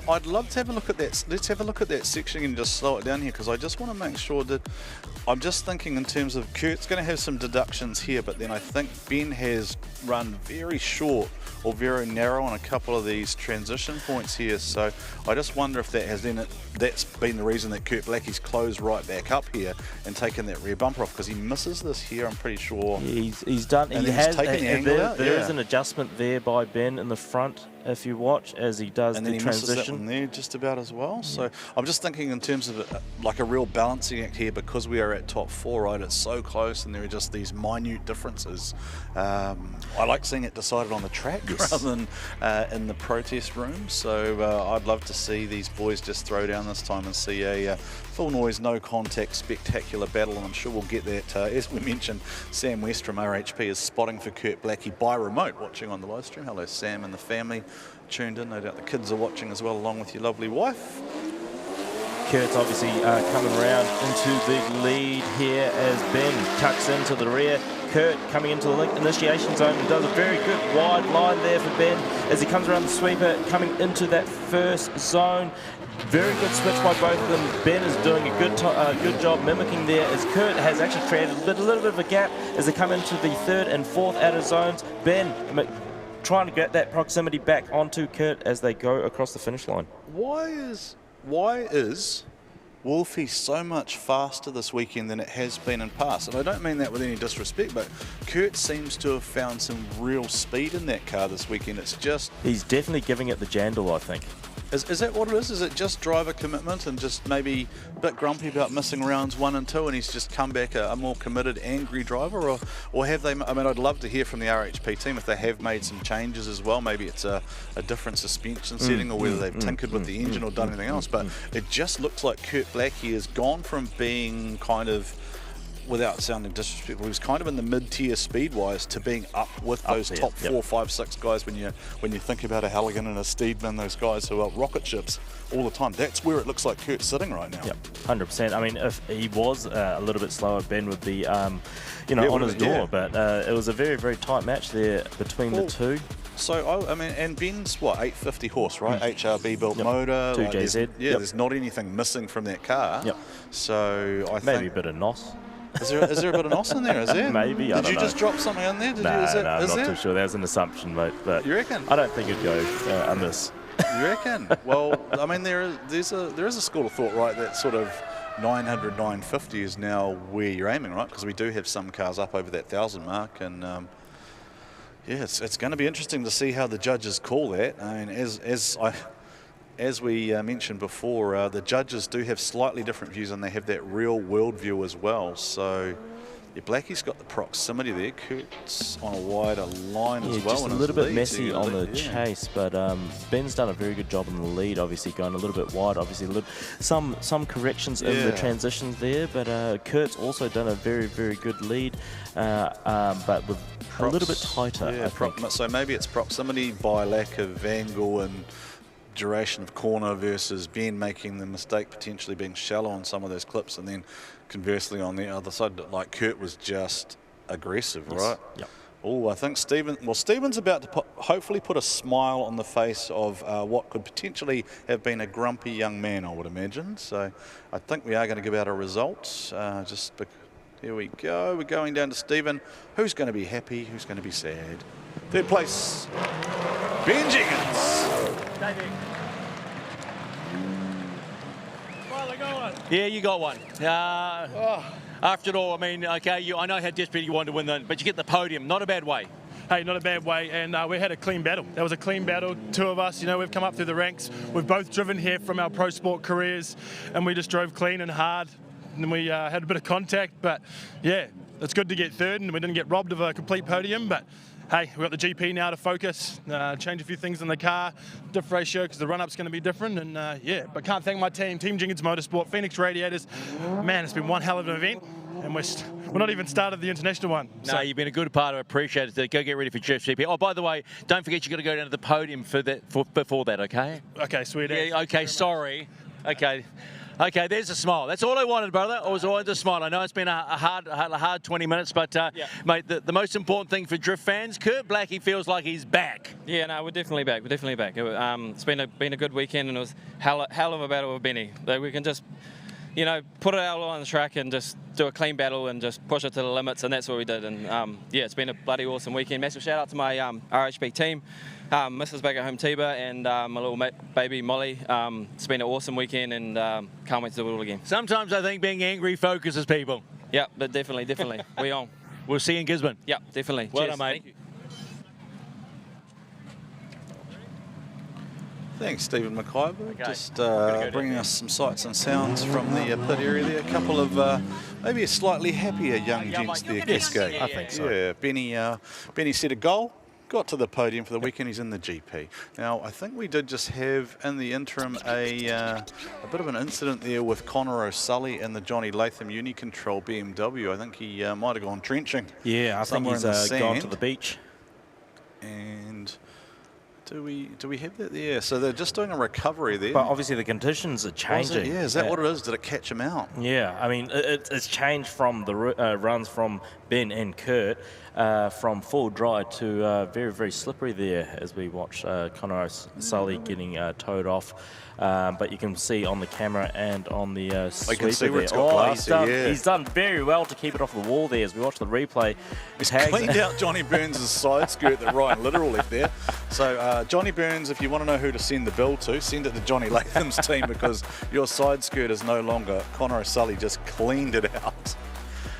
I'd love to have a look at that. Let's have a look at that section and just slow it down here, because I just want to make sure that I'm just thinking in terms of Kurt's going to have some deductions here, but then I think Ben has run very short or very narrow on a couple of these transition points here. So I just wonder if that's been the reason that Kurt Blackie's closed right back up here and taken that rear bumper off, because he misses this here, I'm pretty sure. He's done. And he's taken the angle out. There is an adjustment there by Ben in the front, if you watch, as he does and the then he transition. misses that one there just about as well. So I'm just thinking in terms of like a real balancing act here, because we are at top four, right? It's so close and there are just these minute differences. I like seeing it decided on the track rather than in the protest room. So I'd love to see these boys just throw down this time and see a full noise, no contact, spectacular battle, and I'm sure we'll get that. As we mentioned, Sam West from RHP is spotting for Kurt Blackie by remote, watching on the live stream. Hello, Sam and the family tuned in. No doubt the kids are watching as well, along with your lovely wife. Kurt's obviously coming around into the lead here as Ben tucks into the rear. Kurt coming into the link initiation zone and does a very good wide line there for Ben as he comes around the sweeper, coming into that first zone. Very good switch by both of them. Ben is doing a good job mimicking there as Kurt has actually created a little bit of a gap as they come into the third and fourth outer zones. Ben trying to get that proximity back onto Kurt as they go across the finish line. Why is Wolfie so much faster this weekend than it has been in past? And I don't mean that with any disrespect, but Kurt seems to have found some real speed in that car this weekend. It's just... He's definitely giving it the jandle, I think. Is that what it is? Is it just driver commitment and just maybe a bit grumpy about missing rounds 1 and 2 and he's just come back a more committed, angry driver? Or have they... I mean, I'd love to hear from the RHP team if they have made some changes as well. Maybe it's a different suspension setting or whether they've tinkered with the engine or done anything else. But it just looks like Kurt Blackie has gone from being kind of, without sounding disrespectful, he was kind of in the mid-tier speed-wise to being up with those top 4, 5, 6 guys when you think about a Halligan and a Steedman, those guys who are rocket ships all the time. That's where it looks like Kurt's sitting right now. Yep, 100%. I mean, if he was a little bit slower, Ben would be, on his door. But it was a very, very tight match there between the two. So, I mean, and Ben's, 850 horse, right? HRB built motor. 2JZ. There's not anything missing from that car. Yep. So, I think... Maybe a bit of NOS. Is there a bit of NOS in there, is there? Maybe, I don't know. Did you just drop something in there? No, I'm not too sure. That was an assumption, mate. But you reckon? I don't think it'd go amiss. You reckon? Well, I mean, there is a school of thought, right, that sort of 900, 950 is now where you're aiming, right? Because we do have some cars up over that 1,000 mark, and it's going to be interesting to see how the judges call that. I mean, as as we mentioned before, the judges do have slightly different views, and they have that real world view as well. So yeah, Blackie's got the proximity there. Kurt's on a wider line as well. Just a little bit messy on the chase, but Ben's done a very good job in the lead, obviously going a little bit wide, obviously some corrections in the transitions there, but Kurt's also done a very, very good lead, but with a little bit tighter. Yeah, so maybe it's proximity by lack of angle and duration of corner versus Ben making the mistake potentially being shallow on some of those clips, and then conversely on the other side, like Kurt was just aggressive, right? Yep. Oh, I think Stephen's about to hopefully put a smile on the face of what could potentially have been a grumpy young man, I would imagine. So I think we are going to give out a result. Here we go. We're going down to Stephen. Who's going to be happy? Who's going to be sad? Third place, Ben Jenkins. Yeah, you got one. After all, I mean, okay, I know how desperate you want to win, but you get the podium. Not a bad way. Hey, not a bad way, and we had a clean battle. That was a clean battle. Two of us, we've come up through the ranks. We've both driven here from our pro sport careers, and we just drove clean and hard, and we had a bit of contact, but yeah, it's good to get third, and we didn't get robbed of a complete podium, but hey, we've got the GP now to focus, change a few things in the car, diff ratio, because the run-up's going to be different, and yeah, but can't thank my team, Team Jenkins Motorsport, Phoenix Radiators. Man, it's been one hell of an event, and we're not even started the international one. No, you've been a good part. I appreciate it. Go get ready for GP. Oh, by the way, don't forget you've got to go down to the podium before that, okay? Okay, sweet. Yeah, okay, sorry. Okay, there's a smile. That's all I wanted, brother. I wanted a smile. I know it's been a hard 20 minutes, but mate, the most important thing for drift fans, Kurt Blackie feels like he's back. Yeah, no, we're definitely back. It's been a good weekend, and it was hell of a battle with Benny. We can just, put it out on the track and just do a clean battle and just push it to the limits, and that's what we did. And yeah, it's been a bloody awesome weekend. Massive shout out to my RHB team. Mrs. back at home, Tiba, and my little baby Molly. It's been an awesome weekend, and can't wait to do it all again. Sometimes I think being angry focuses people. Yeah, but definitely. We on. We'll see you in Gisborne. Yeah, definitely. Well Cheers. done, mate. Thank you. Thanks, Stephen McIvor. Just bringing us some sights and sounds from the pit area there. A couple of maybe a slightly happier young gents there, Keisuke. I think so. Yeah, Benny set a goal. Got to the podium for the weekend. He's in the GP. Now, I think we did just have, in the interim, a bit of an incident there with Connor O'Sully and the Johnny Latham Unicontrol BMW. I think he might have gone trenching. Yeah, I think he's gone to the beach. And do we have that there? So they're just doing a recovery there. But obviously the conditions are changing. Yeah, is that what it is? Did it catch him out? Yeah, I mean, it's changed from the runs from Ben and Kurt, from full dry to very, very slippery there as we watch Connor O'Sully getting towed off. But you can see on the camera and on the sweeper there. He's done very well to keep it off the wall there as we watch the replay. He's cleaned out Johnny Burns' side skirt that Ryan Littoral left there. So Johnny Burns, if you want to know who to send the bill to, send it to Johnny Latham's team, because your side skirt is no longer. Connor O'Sully just cleaned it out.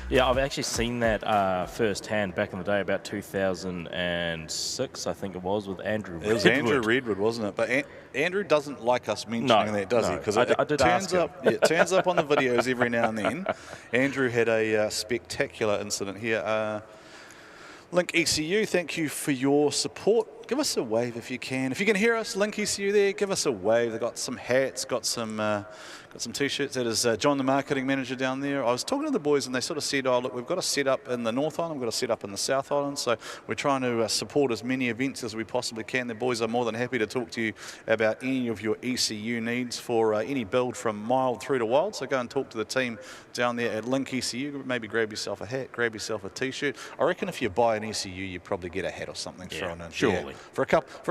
Yeah, I've actually seen that firsthand back in the day, about 2006, I think it was, with Andrew Redwood. It was Andrew Redwood, wasn't it? But Andrew doesn't like us mentioning that, does he? Because it turns up on the videos every now and then. Andrew had a spectacular incident here. Link ECU, thank you for your support. Give us a wave if you can. If you can hear us, Link ECU there, give us a wave. They've got some hats, got some T-shirts. That is John, the marketing manager down there. I was talking to the boys and they sort of said, oh, look, we've got a set up in the North Island, we've got a set up in the South Island, so we're trying to support as many events as we possibly can. The boys are more than happy to talk to you about any of your ECU needs for any build from mild through to wild, so go and talk to the team down there at Link ECU. Maybe grab yourself a hat, grab yourself a T-shirt. I reckon if you buy an ECU, you probably get a hat or something thrown in. Surely. Yeah. For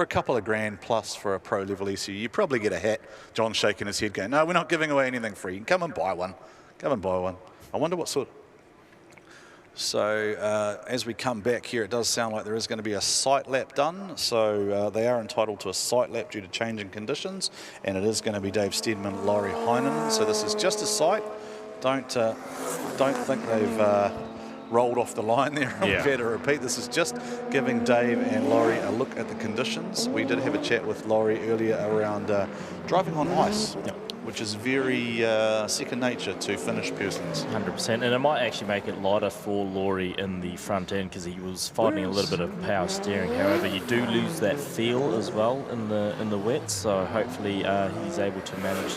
a couple of grand plus for a pro level ECU, you probably get a hat. John's shaking his head going, no, we're not giving away anything free. You can come and buy one. Come and buy one. I wonder what sort. So as we come back here, it does sound like there is going to be a sight lap done. So they are entitled to a sight lap due to changing conditions, and it is going to be Dave Steedman, Laurie Heinen. So this is just a sight. Don't think they've rolled off the line there. I'm fair to repeat. This is just giving Dave and Laurie a look at the conditions. We did have a chat with Laurie earlier around driving on ice, which is very second nature to Finnish persons. 100%, and it might actually make it lighter for Laurie in the front end because he was finding a little bit of power steering. However, you do lose that feel as well in the wet, so hopefully he's able to manage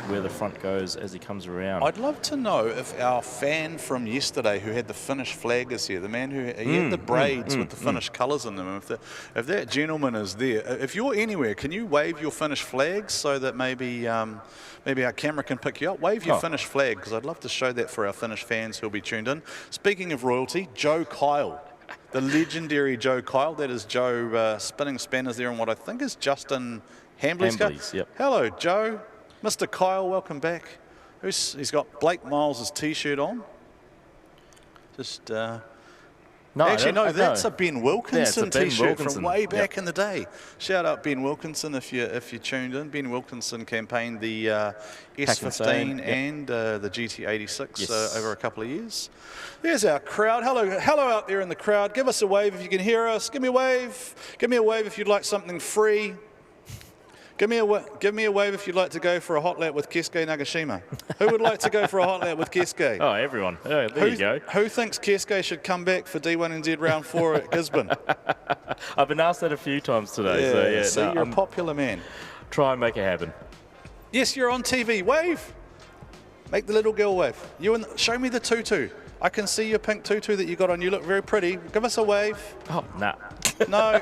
where the front goes as he comes around. I'd love to know if our fan from yesterday who had the Finnish flag is here, the man who he had the braids with the Finnish colours in them. If that gentleman is there, if you're anywhere, can you wave your Finnish flags so that maybe our camera can pick you up? Wave your Finnish flag, because I'd love to show that for our Finnish fans who'll be tuned in. Speaking of royalty, Joe Kyle, the legendary Joe Kyle. That is Joe spinning spanners there on what I think is Justin Hambley's car. Hello, Joe. Mr. Kyle, welcome back. He's got Blake Miles' T-shirt on. Just... Actually, no, that's a Ben Wilkinson T-shirt from way back in the day. Shout out Ben Wilkinson if you tuned in. Ben Wilkinson campaigned the S15 and the GT86 over a couple of years. There's our crowd. Hello out there in the crowd. Give us a wave if you can hear us. Give me a wave. Give me a wave if you'd like something free. Give me a wave if you'd like to go for a hot lap with Keisuke Nagashima. Who would like to go for a hot lap with Keisuke? Oh, everyone. Oh, there you go. Who thinks Keisuke should come back for D1NZ round 4 at Gisborne? I've been asked that a few times today. So you're a popular man. Try and make it happen. Yes, you're on TV. Wave. Make the little girl wave. Show me the tutu. I can see your pink tutu that you got on. You look very pretty. Give us a wave. Oh, nah. No.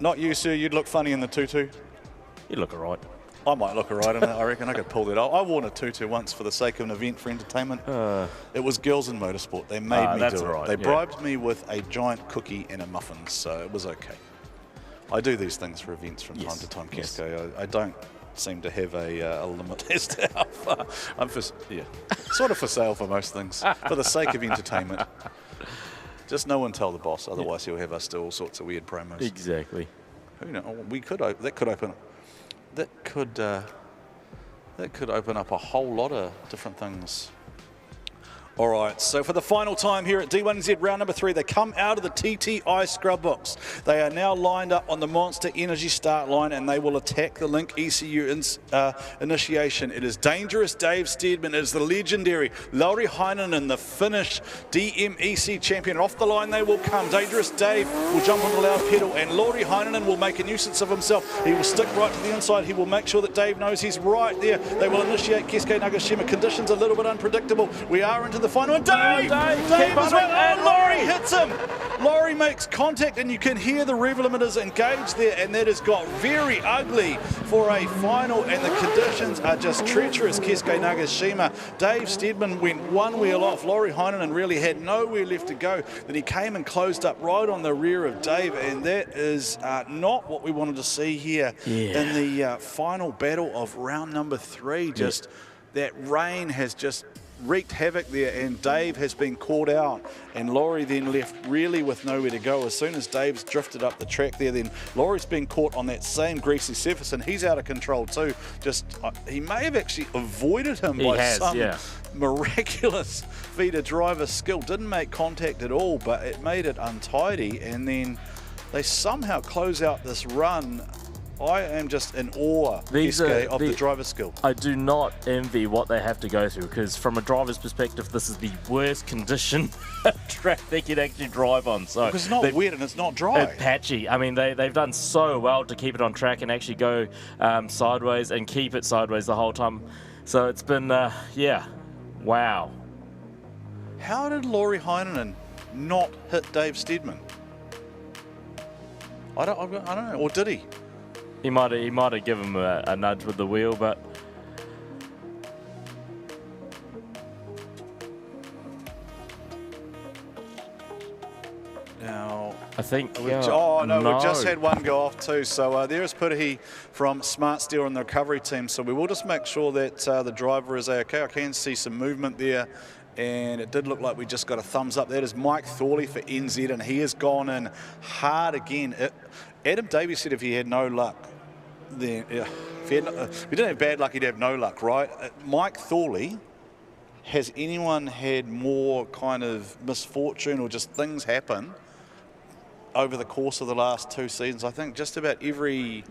Not you, sir. You'd look funny in the tutu. You look all right. I might look all right in it. I reckon I could pull that off. I wore a tutu once for the sake of an event for entertainment. It was Girls in Motorsport. They made me do it. Right. They bribed me with a giant cookie and a muffin, so it was okay. I do these things for events from time to time, Keisuke. I don't seem to have a limit as to how far. I'm sort of for sale for most things, for the sake of entertainment. Just no one tell the boss, otherwise he'll have us do all sorts of weird promos. Exactly. Who knows? That could open up a whole lot of different things. All right, so for the final time here at D1NZ round number 3, they come out of the TTI scrub box. They are now lined up on the Monster Energy start line, and they will attack the Link ECU initiation. It is Dangerous Dave Steedman. It is the legendary Lauri Heinonen, the Finnish DMEC champion. Off the line they will come. Dangerous Dave will jump on the loud pedal, and Lauri Heinonen will make a nuisance of himself. He will stick right to the inside. He will make sure that Dave knows he's right there. They will initiate Keisuke Nagashima. Conditions a little bit unpredictable. We are into the final, and Dave as well, and Laurie hits him. Laurie makes contact, and you can hear the rev limiters engaged there, and that has got very ugly for a final, and the conditions are just treacherous. Keisuke Nagashima, Dave Steedman went one wheel off. Lauri Heinonen really had nowhere left to go. Then he came and closed up right on the rear of Dave, and that is not what we wanted to see here in the final battle of round number 3. Just that rain has just wreaked havoc there, and Dave has been caught out, and Laurie then left really with nowhere to go. As soon as Dave's drifted up the track there, then Laurie's been caught on that same greasy surface, and he's out of control too. He may have actually avoided him some miraculous feat of driver skill. Didn't make contact at all, but it made it untidy, and then they somehow close out this run. I am just in awe, of the driver's skill. I do not envy what they have to go through, because from a driver's perspective, this is the worst condition track they can actually drive on. So because it's not wet and it's not dry. Patchy. I mean, they've done so well to keep it on track and actually go sideways and keep it sideways the whole time. So it's been, wow. How did Lauri Heinonen not hit Dave Steedman? I don't know, or did he? He might have given him a nudge with the wheel, but now I think we've just had one go off too. So there's Pukekohe from Smart Steel and the recovery team. So we will just make sure that the driver is okay. I can see some movement there, and it did look like we just got a thumbs up. That is Mike Thorley for NZ, and he has gone in hard again. Adam Davies said if he had no luck, then if he didn't have bad luck, he'd have no luck, right? Mike Thorley has anyone had more kind of misfortune or just things happen over the course of the last 2 seasons? I think just about every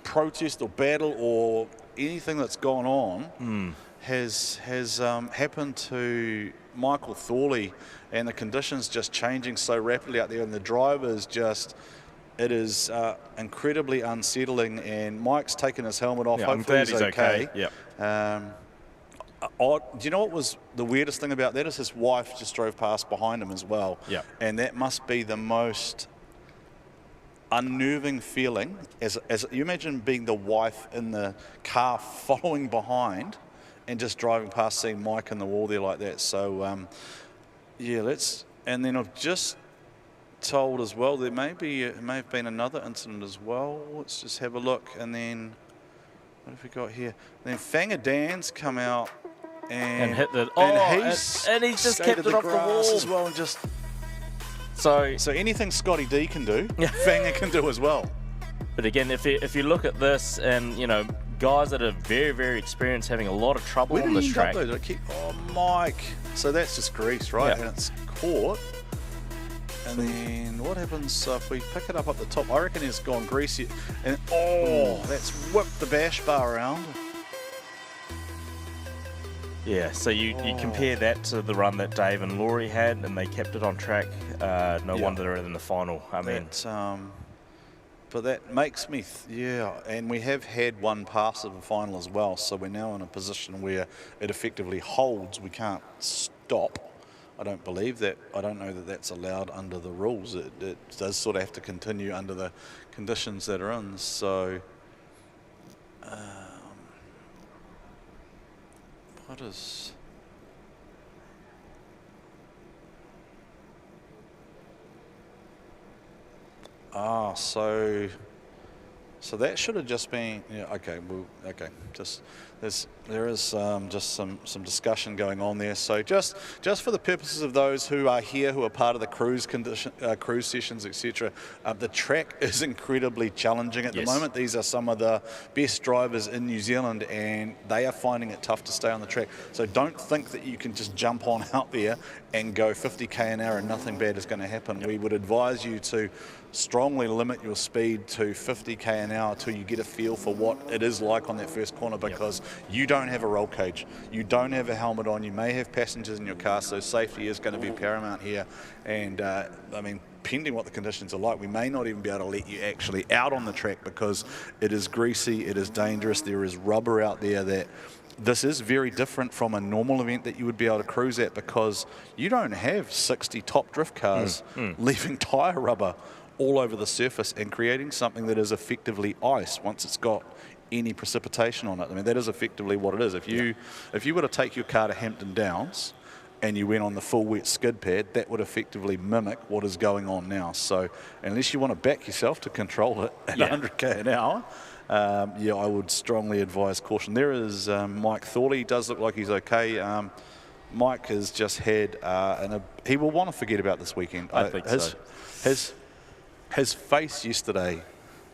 protest or battle or anything that's gone on has happened to Michael Thorley, and the conditions just changing so rapidly out there, and the drivers just, it is incredibly unsettling. And Mike's taken his helmet off. Yeah, I'm hopefully glad he's okay. Yep. Do you know what was the weirdest thing about that? Is his wife just drove past behind him as well. Yeah. And that must be the most unnerving feeling. As you imagine being the wife in the car following behind and just driving past, seeing Mike in the wall there like that. So, yeah, and then I've just told as well, it may have been another incident as well. Let's just have a look. And then, what have we got here? Then Fanger Dan's come out and hit the, and he's just kept it off the wall as well, and just so anything Scotty D can do, Fanger can do as well. But again, if you look at this, and you know, guys that are very, very experienced having a lot of trouble on this track. Oh, Mike. So that's just grease, right? Yeah. And it's caught. And then what happens if we pick it up the top? I reckon it's gone greasy. And that's whipped the bash bar around. Yeah, so you compare that to the run that Dave and Laurie had, and they kept it on track. No wonder they're in the final. I mean, but that makes me, and we have had one pass of the final as well, so we're now in a position where it effectively holds. We can't stop. I don't believe that. I don't know that that's allowed under the rules. It does sort of have to continue under the conditions that are in. So, what is... So that should have just been, there is just some discussion going on there. So just for the purposes of those who are here, who are part of the cruise sessions, etc., the track is incredibly challenging at the moment. These are some of the best drivers in New Zealand, and they are finding it tough to stay on the track. So don't think that you can just jump on out there and go 50k an hour and nothing bad is going to happen. We would advise you to strongly limit your speed to 50k an hour till you get a feel for what it is like on that first corner, because you don't have a roll cage, you don't have a helmet on, you may have passengers in your car, so safety is going to be paramount here. And I mean, pending what the conditions are like, we may not even be able to let you actually out on the track because it is greasy, it is dangerous, there is rubber out there. That this is very different from a normal event that you would be able to cruise at, because you don't have 60 top drift cars leaving tyre rubber all over the surface and creating something that is effectively ice once it's got any precipitation on it. I mean, that is effectively what it is. If you were to take your car to Hampton Downs and you went on the full wet skid pad, that would effectively mimic what is going on now. So unless you want to back yourself to control it at 100k an hour, I would strongly advise caution. There is Mike Thorley. He does look like he's okay. Mike has just had, he will want to forget about this weekend. I think so. His face yesterday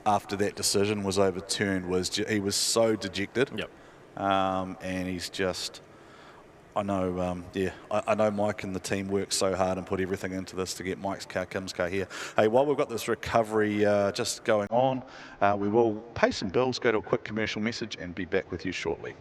after that decision was overturned he was so dejected. And he's just, I know Mike and the team worked so hard and put everything into this to get Kim's car here. Hey, while we've got this recovery just going on, we will pay some bills, go to a quick commercial message, and be back with you shortly.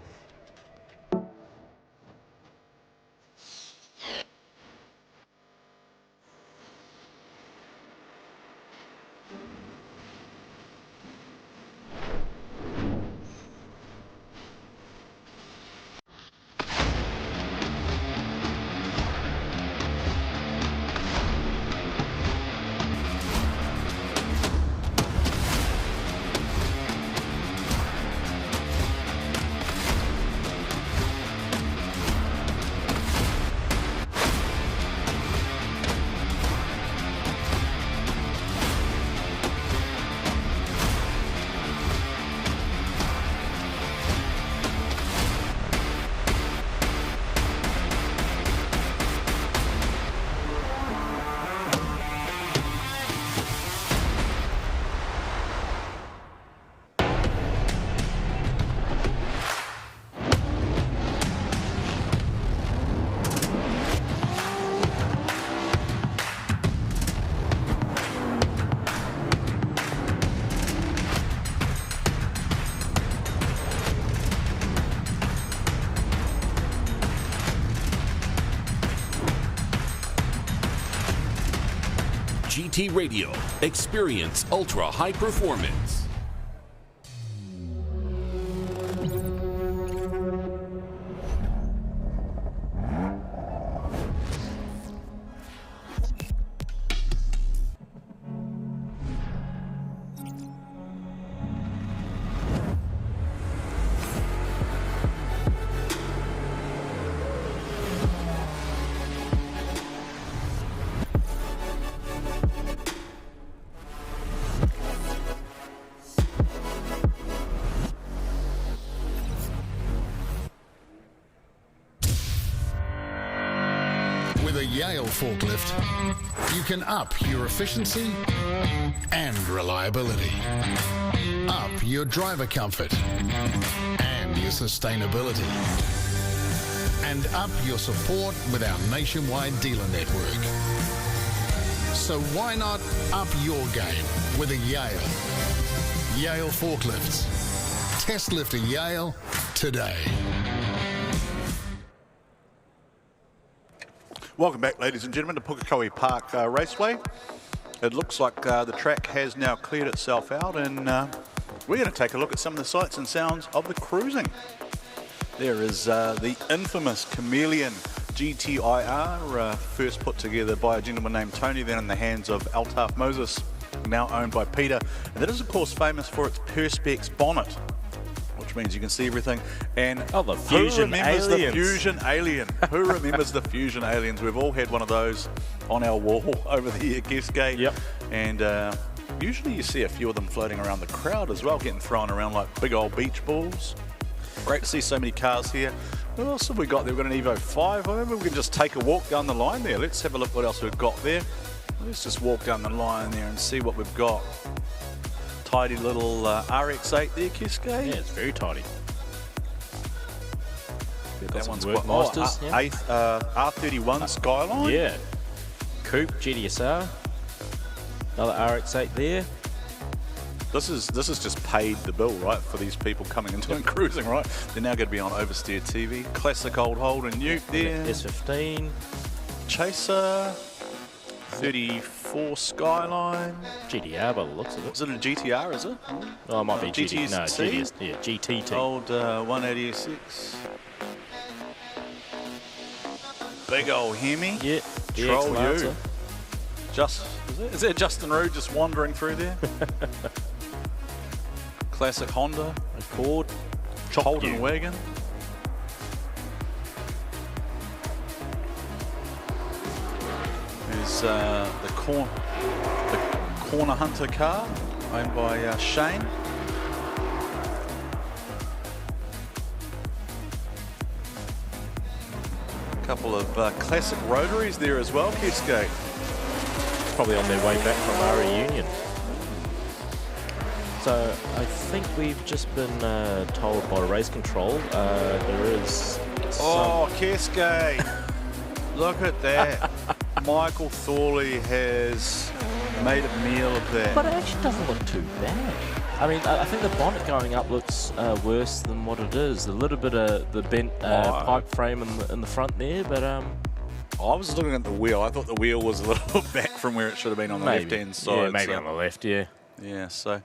GT Radio. Experience ultra high performance. With a Yale forklift, you can up your efficiency and reliability, up your driver comfort and your sustainability, and up your support with our nationwide dealer network. So why not up your game with a Yale? Yale forklifts. Test lift a Yale today. Welcome back, ladies and gentlemen, to Pukekohe Park Raceway. It looks like the track has now cleared itself out, and we're going to take a look at some of the sights and sounds of the cruising. There is the infamous Chameleon GTIR, first put together by a gentleman named Tony, then in the hands of Altaf Moses, now owned by Peter. And that is, of course, famous for its Perspex bonnet, which means you can see everything. And the Fusion Aliens. the Fusion Alien? Who remembers the Fusion Aliens? We've all had one of those on our wall over the year, Keisuke. Yep. And usually you see a few of them floating around the crowd as well, getting thrown around like big old beach balls. Great to see so many cars here. What else have we got there? We've got an Evo 5. Maybe we can just take a walk down the line there. Let's have a look what else we've got there. Let's just walk down the line there and see what we've got. Tidy little RX-8 there, Keisuke. Yeah, it's very tidy. That one's work quite masters, yeah. R31 Skyline. Yeah. Coupe GTSR. Another RX-8 there. This is just paid the bill, right, for these people coming into and cruising, right? They're now going to be on Oversteer TV. Classic old Holden Ute there. S15. Chaser. 34 Skyline. GTR by the looks of it. Is it a GTR, is it? Oh, it might be GTS. No, GTS. Yeah, GTT. Old 186. Big old Hemi. Yeah. Troll DX you. Is that Justin Roode just wandering through there? Classic Honda. Accord. Holden wagon. There's the Corner Hunter car owned by Shane. A couple of classic rotaries there as well, Keisuke. Probably on their way back from our reunion. So I think we've just been told by race control there is. Oh, Keisuke! Look at that. Michael Thorley has made a meal of that. But it actually doesn't look too bad. I mean, I think the bonnet going up looks worse than what it is. A little bit of the bent pipe frame in the front there, but I was looking at the wheel. I thought the wheel was a little back from where it should have been on the left-hand side. Yeah, maybe on the left, yeah. Yeah, so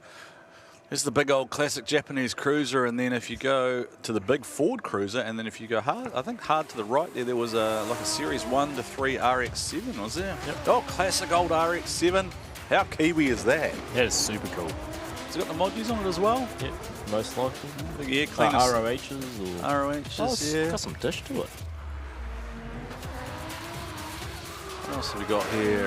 there's the big old classic Japanese cruiser, and then if you go to the big Ford cruiser, and then if you go hard, I think hard to the right there was like a Series 1 to 3 RX-7, was there? Yep. Oh, classic old RX-7. How Kiwi is that? That is super cool. Has it got the modules on it as well? Yep, most likely. Big air cleaners. ROHs or... ROHs, it's got some dish to it. What else have we got here?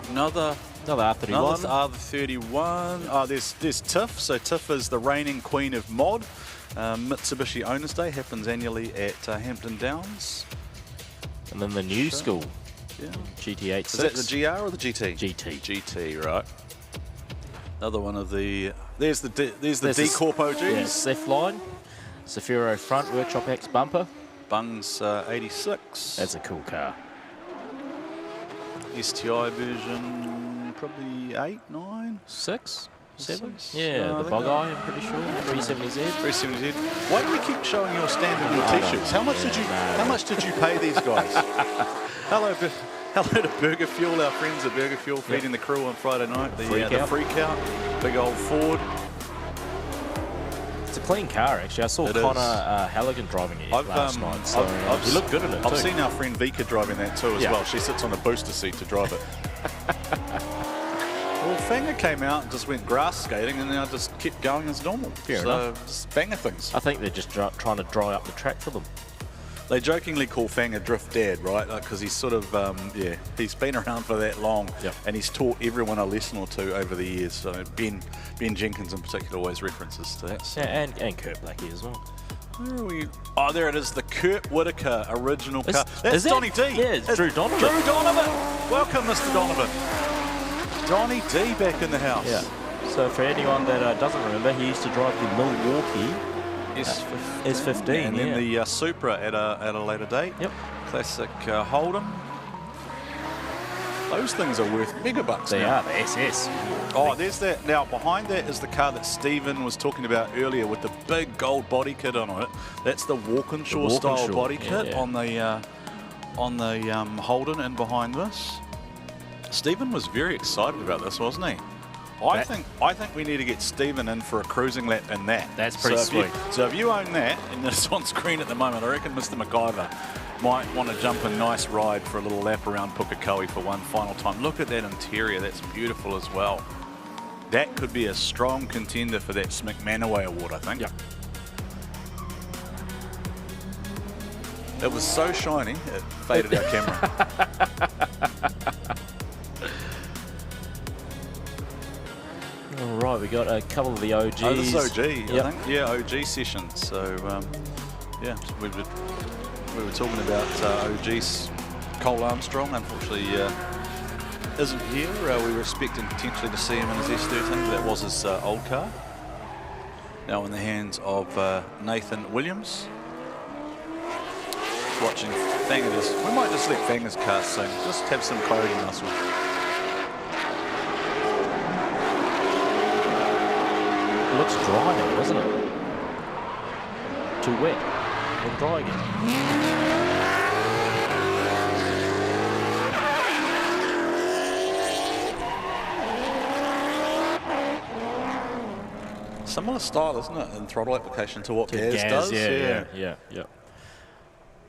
Another R31. Another R31. Oh, there's TIFF. So TIFF is the reigning queen of mod. Mitsubishi Owners Day happens annually at Hampton Downs. And then the new school. Yeah. GT86. Is that the GR or the GT? GT. GT, right. Another one of the... There's the D-Corp OGs. Yeah, Ceph line. Zafiro front, Workshop X bumper. Bungs 86. That's a cool car. STI version, probably 8, 9? 6? 7? 6? Yeah, No, the bug eye, I'm pretty sure. 370Z. 370Z. Why do we keep showing your stand of your t-shirts? How much did you pay these guys? Hello, Hello to Burger Fuel, our friends at Burger Fuel, feeding the crew on Friday night. The freak out, big old Ford. It's a clean car, actually. I saw Connor Halligan driving it last night, so he looked good in it, I've seen our friend Vika driving that too as well. She sits on a booster seat to drive it. Well, Fanger came out and just went grass skating and now just kept going as normal. Fair enough. Just Fanger things. I think they're just trying to dry up the track for them. They jokingly call Fanger Drift Dad, right? Because he's sort of, he's been around for that long, and he's taught everyone a lesson or two over the years. So Ben Jenkins in particular always references to that. So. Yeah, and Kurt Blackie as well. Where are we? Oh, there it is, the Kurt Whitaker original car. That's Donny D. Yeah, it's Drew Donovan. Drew Donovan. Welcome, Mr. Donovan. Donny D back in the house. Yeah. So for anyone that doesn't remember, he used to drive the Milwaukee S15, and then the Supra at a later date. Yep. Classic Holden. Those things are worth mega bucks They now. are, the SS. Oh, there's that. Now, behind that is the car that Stephen was talking about earlier with the big gold body kit on it. That's the Walkinshaw style body kit on the Holden, and behind this. Stephen was very excited about this, wasn't he? I think we need to get Stephen in for a cruising lap in that. That's pretty sweet. So if you own that, and it's on screen at the moment, I reckon Mr. McIvor might want to jump a nice ride for a little lap around Pukekohe for one final time. Look at that interior, that's beautiful as well. That could be a strong contender for that Smick Manaway award, I think. Yep. It was so shiny, it faded our camera. All right, we got a couple of the OGs. Oh, this is OG, I think. Yeah, OG sessions. So, yeah, we were talking about OG's Cole Armstrong. Unfortunately, isn't here. We were expecting potentially to see him in his S13, but that was his old car. Now in the hands of Nathan Williams. Watching Fanger's. We might just let Fanger's car sing. Just have some coyote muscle. It looks dry now, doesn't it? Too wet. Then dry again. Similar style, isn't it, in throttle application to what Gaz does? Yeah. I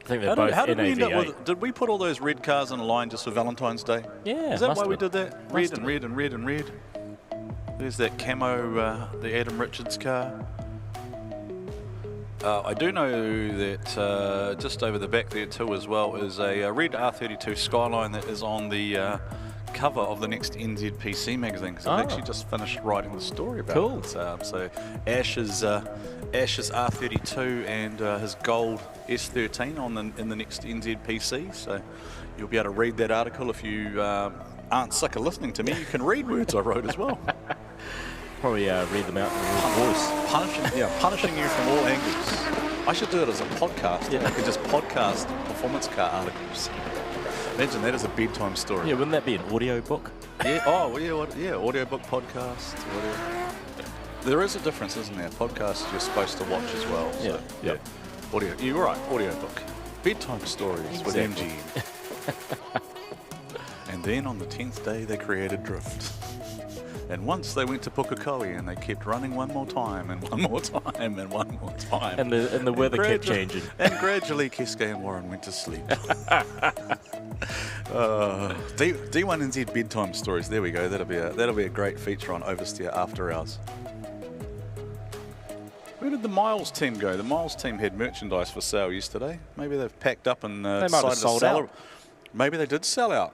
think they're both how did we end up NAV8. with? Did we put all those red cars in a line just for Valentine's Day? Yeah. Is that must why have we been. did that? Red and red and red and red. There's that camo, the Adam Richards car. I do know that just over the back there too as well is a red R32 Skyline that is on the cover of the next NZPC magazine, because I've actually just finished writing the story about it. So Ash's R32 and his gold S13 in the next NZPC. So you'll be able to read that article if you aren't sick of listening to me. You can read words I wrote as well. Probably read them out in your voice. Punishing you from all angles. I should do it as a podcast. I could just podcast performance car articles. Imagine that as a bedtime story. Yeah, wouldn't that be an audio book? Yeah. Oh, yeah. Audio book, podcast. Audio. There is a difference, isn't there? Podcast you're supposed to watch as well. So, yeah. Audio. You're right. Audio book. Bedtime stories with MGM. And then on the 10th day, they created Drift. And once they went to Pukekohe and they kept running one more time and one more time and one more time. And the weather kept changing. And gradually Keisuke and Warren went to sleep. D1NZ bedtime stories. There we go. That'll be a great feature on Oversteer After Hours. Where did the Miles team go? The Miles team had merchandise for sale yesterday. Maybe they've packed up and they might have sold out. Maybe they did sell out.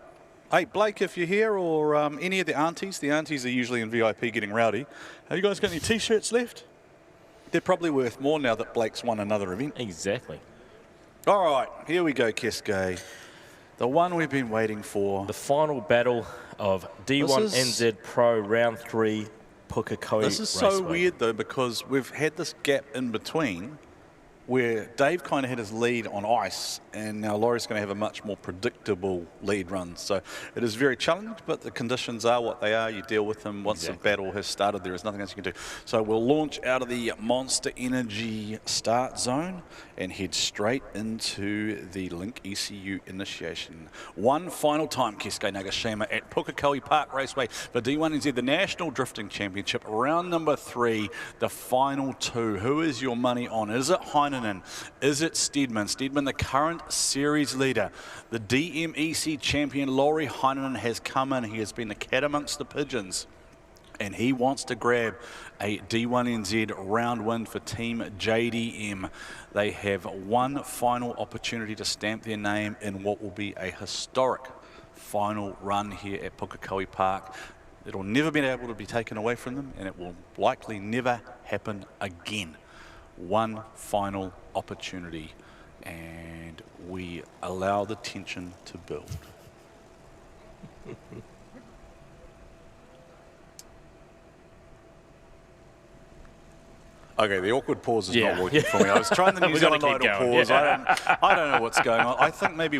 Hey, Blake, if you're here, or any of the aunties are usually in VIP getting rowdy. Have you guys got any T-shirts left? They're probably worth more now that Blake's won another event. Exactly. All right, here we go, Keisuke. The one we've been waiting for. The final battle of D1NZ Pro Round 3 Pukekohe Raceway. This is so weird, though, because we've had this gap in between where Dave kind of had his lead on ice, and now Laurie's going to have a much more predictable lead run. So it is very challenging, but the conditions are what they are. You deal with them. Once the battle has started, there is nothing else you can do. So we'll launch out of the Monster Energy start zone and head straight into the Link ECU initiation. One final time, Keisuke Nagashima at Pukekohe Park Raceway for D1NZ, the National Drifting Championship, round number 3, the final 2. Who is your money on? Is it Heinonen? Is it Steedman? Steedman, the current series leader. The DMEC champion, Lauri Heinonen, has come in. He has been the cat amongst the pigeons, and he wants to grab a D1NZ round win for Team JDM. They have one final opportunity to stamp their name in what will be a historic final run here at Pukekohe Park. It'll never be able to be taken away from them, and it will likely never happen again. One final opportunity, and we allow the tension to build. Okay, the awkward pause is not working for me. I was trying the New Zealand Idol pause. Yeah. I don't know what's going on. I think maybe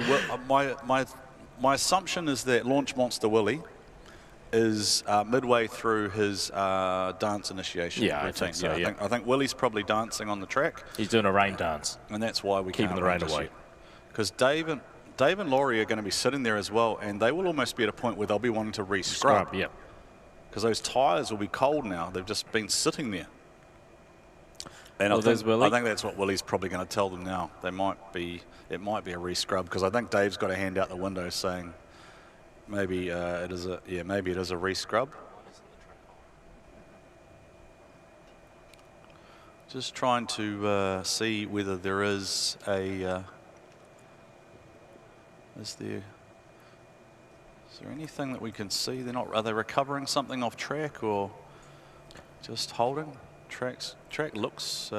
my assumption is that Launch Monster Willie is midway through his dance initiation routine. I think so, I think Willie's probably dancing on the track. He's doing a rain dance. And that's why we keeping the rain away. Because Dave and Laurie are going to be sitting there as well, and they will almost be at a point where they'll be wanting to re-scrub. Yeah. Because those tyres will be cold now. They've just been sitting there. And I think that's what Willie's probably going to tell them now. It might be a re-scrub, because I think Dave's got a hand out the window saying maybe it is a re-scrub. Just trying to see whether there is a is there anything that we can see? Are they recovering something off track or just holding? Track looks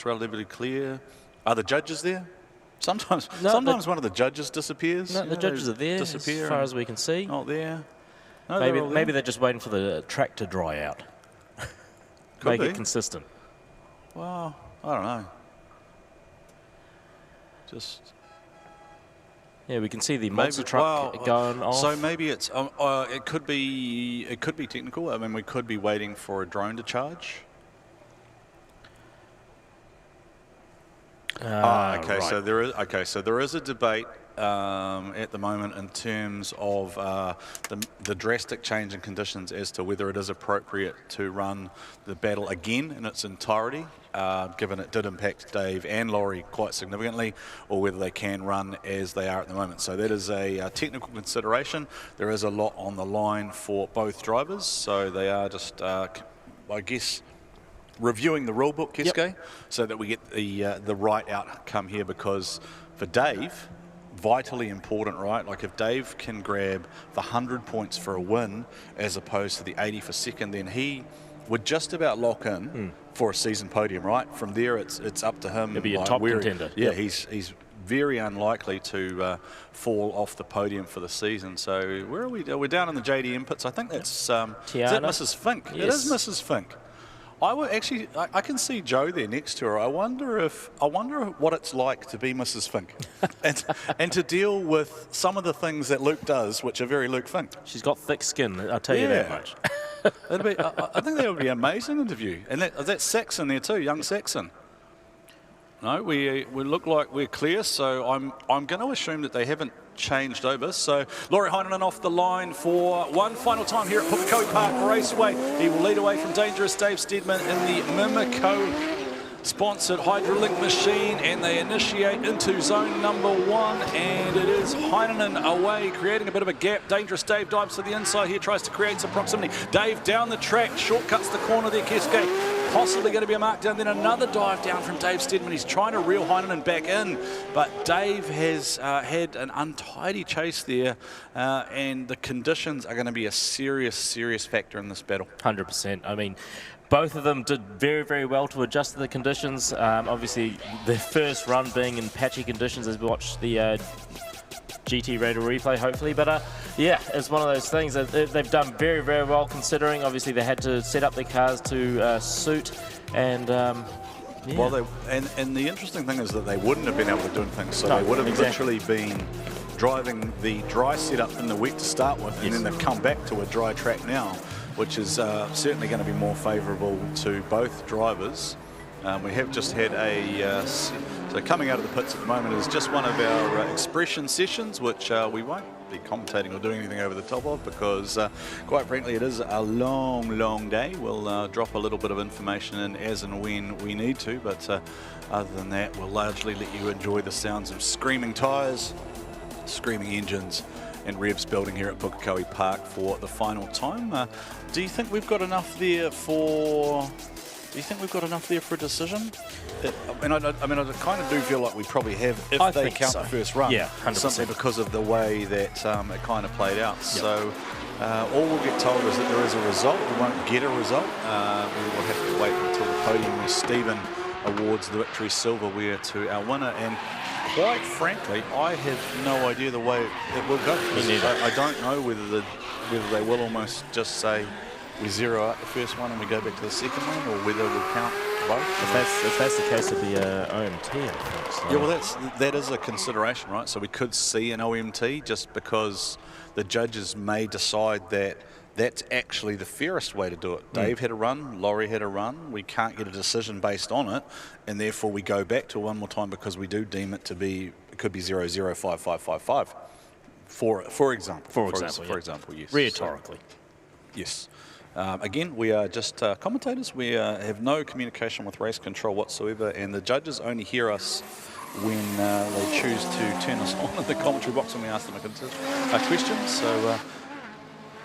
relatively clear. Are the judges there? Sometimes one of the judges disappears. No, the judges are there, as far as we can see. Not there. No, maybe they're just waiting for the track to dry out. Make it consistent. Well, I don't know. Yeah, we can see the monster truck going off. So maybe it's it could be technical. I mean, we could be waiting for a drone to charge. Right. So there is a debate at the moment in terms of the drastic change in conditions as to whether it is appropriate to run the battle again in its entirety, given it did impact Dave and Laurie quite significantly, or whether they can run as they are at the moment. So that is a technical consideration. There is a lot on the line for both drivers, so they are just, I guess, reviewing the rule book, Keisuke, so that we get the right outcome here, because for Dave, vitally important, right? Like if Dave can grab the 100 points for a win as opposed to the 80 for second, then he would just about lock in for a season podium, right? From there, it's up to him. He'll be a top contender. Yeah, he's very unlikely to fall off the podium for the season. So where are we? We're down in the JDM pits. I think that's is that Mrs. Fink? Yes. It is Mrs. Fink. I can see Joe there next to her. I wonder what it's like to be Mrs. Fink, and to deal with some of the things that Luke does, which are very Luke Fink. She's got thick skin, I'll tell you that much. I think that would be an amazing interview. And that's Saxon there too, young Saxon. No, we look like we're clear, so I'm going to assume that they haven't changed over. So Lauri Heinonen off the line for one final time here at Pukekohe Park Raceway. He will lead away from Dangerous Dave Steedman in the Mimico sponsored Hydrolink machine, and they initiate into zone number 1, and it is Heinonen away, creating a bit of a gap. Dangerous Dave dives to the inside here, tries to create some proximity. Dave down the track, shortcuts the corner there, Keisuke. Possibly going to be a mark down, then another dive down from Dave Steedman. He's trying to reel Heinonen back in, but Dave has had an untidy chase there, and the conditions are going to be a serious factor in this battle. 100%. I mean, both of them did very, very well to adjust to the conditions. Obviously, their first run being in patchy conditions as we watch the GT Radio replay, hopefully. But yeah, it's one of those things that they've done very, very well, considering obviously they had to set up their cars to suit, and Yeah. Well, and the interesting thing is that they wouldn't have been able to do things, so No, they would have exactly. literally been driving the dry setup in the wet to start with, and then they've come back to a dry track now, which is certainly going to be more favourable to both drivers. We have just had a, so coming out of the pits at the moment is just one of our expression sessions, which we won't be commentating or doing anything over the top of, because quite frankly it is a long day. We'll drop a little bit of information in as and when we need to, but other than that we'll largely let you enjoy the sounds of screaming tyres, screaming engines and revs building here at Pukekohe Park for the final time. Do you think we've got enough there for... Do you think we've got enough there for a decision? I mean, I kind of do feel like we probably have if they count the first run. Yeah, 100%. Simply because of the way that it kind of played out. Yep. So all we'll get told is that there is a result. We won't get a result. We will have to wait until the podium where Stephen awards the victory silverware to our winner. And quite frankly, I have no idea the way it will go. I don't know whether they will almost just say, we zero out the first one and we go back to the second one, or whether we'll count both. If that's the case, it'll be OMT, I think. So. Yeah, well, that is a consideration, right? So we could see an OMT just because the judges may decide that that's actually the fairest way to do it. Dave had a run, Laurie had a run. We can't get a decision based on it, and therefore we go back to one more time because we do deem it to be, it could be 0-0-5-5-5-5. For example. For example, yes. Rhetorically. Yes. Again, we are just commentators. We have no communication with race control whatsoever, and the judges only hear us when they choose to turn us on in the commentary box when we ask them a question. So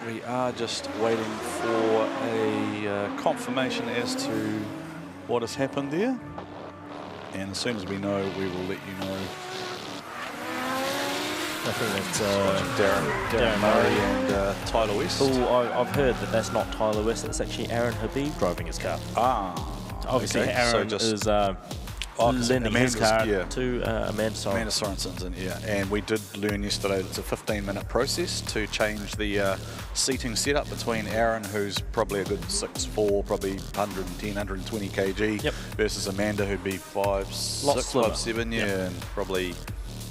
we are just waiting for a confirmation as to what has happened there. And as soon as we know, we will let you know. I think that's Darren Murray and Tyler West. Oh, I've heard that that's not Tyler West. It's actually Aaron Habib driving his car. Obviously, okay. Aaron is lending his car to Amanda Sorensen. Amanda Sorensen, yeah. And we did learn yesterday that it's a 15-minute process to change the seating setup between Aaron, who's probably a good 6'4", probably 110, 120 kg, versus Amanda, who'd be 5'6", 5'7", and probably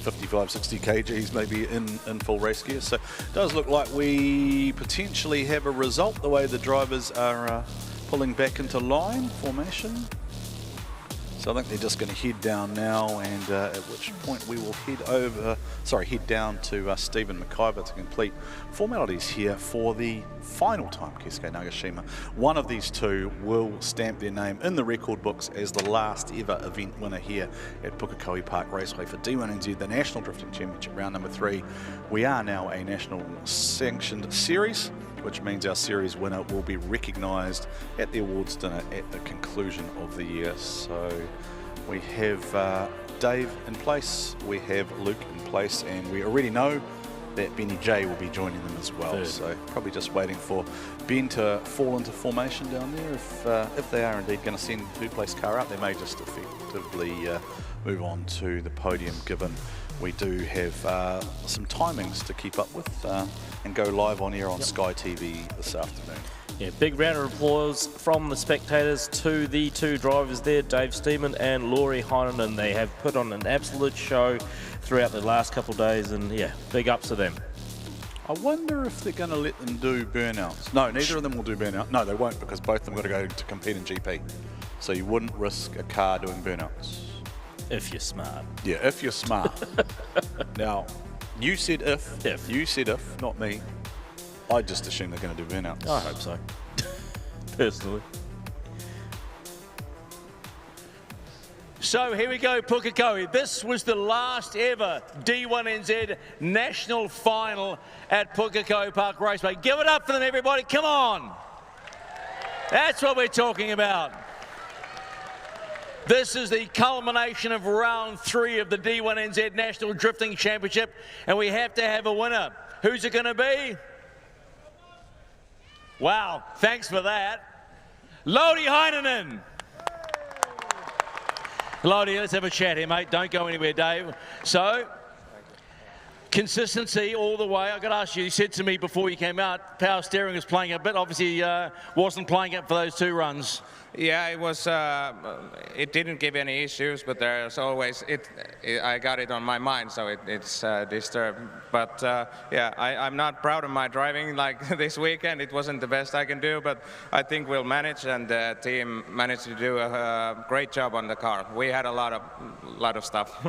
55, 60 kgs maybe in full race gear. So it does look like we potentially have a result the way the drivers are pulling back into line formation. So I think they're just going to head down now, and at which point we will head down to Stephen McIvor to complete formalities here for the final time. Keisuke Nagashima, one of these two, will stamp their name in the record books as the last ever event winner here at Pukekohe Park Raceway for D1NZ, the National Drifting Championship, round number 3. We are now a national sanctioned series, which means our series winner will be recognised at the awards dinner at the conclusion of the year. So we have Dave in place, we have Luke in place, and we already know that Benny J will be joining them as well. So probably just waiting for Ben to fall into formation down there. If they are indeed going to send two-place car out, they may just effectively move on to the podium, given we do have some timings to keep up with and go live on air on Sky TV this afternoon. Yeah, big round of applause from the spectators to the two drivers there, Dave Steeman and Laurie Heinonen. They have put on an absolute show throughout the last couple of days, and yeah, big ups to them. I wonder if they're going to let them do burnouts. No, neither of them will do burnout. No, they won't, because both of them got to go to compete in GP. So you wouldn't risk a car doing burnouts. If you're smart. Yeah, if you're smart. Now, you said if. You said if, not me. I just assume they're going to do burnouts. I hope so, personally. So here we go, Pukekohe. This was the last ever D1NZ national final at Pukekohe Park Raceway. Give it up for them, everybody. Come on. That's what we're talking about. This is the culmination of round 3 of the D1NZ National Drifting Championship, and we have to have a winner. Who's it going to be? Wow, thanks for that. Lodi Heinonen. Lodi, let's have a chat here, mate. Don't go anywhere, Dave. So, consistency all the way. I've got to ask you said to me before you came out, power steering was playing a bit. Obviously, wasn't playing it for those 2 runs. Yeah, it was. It didn't give any issues, but there's always I got it on my mind, so it's disturbed. But yeah, I'm not proud of my driving like this weekend. It wasn't the best I can do, but I think we'll manage, and the team managed to do a great job on the car. We had a lot of stuff.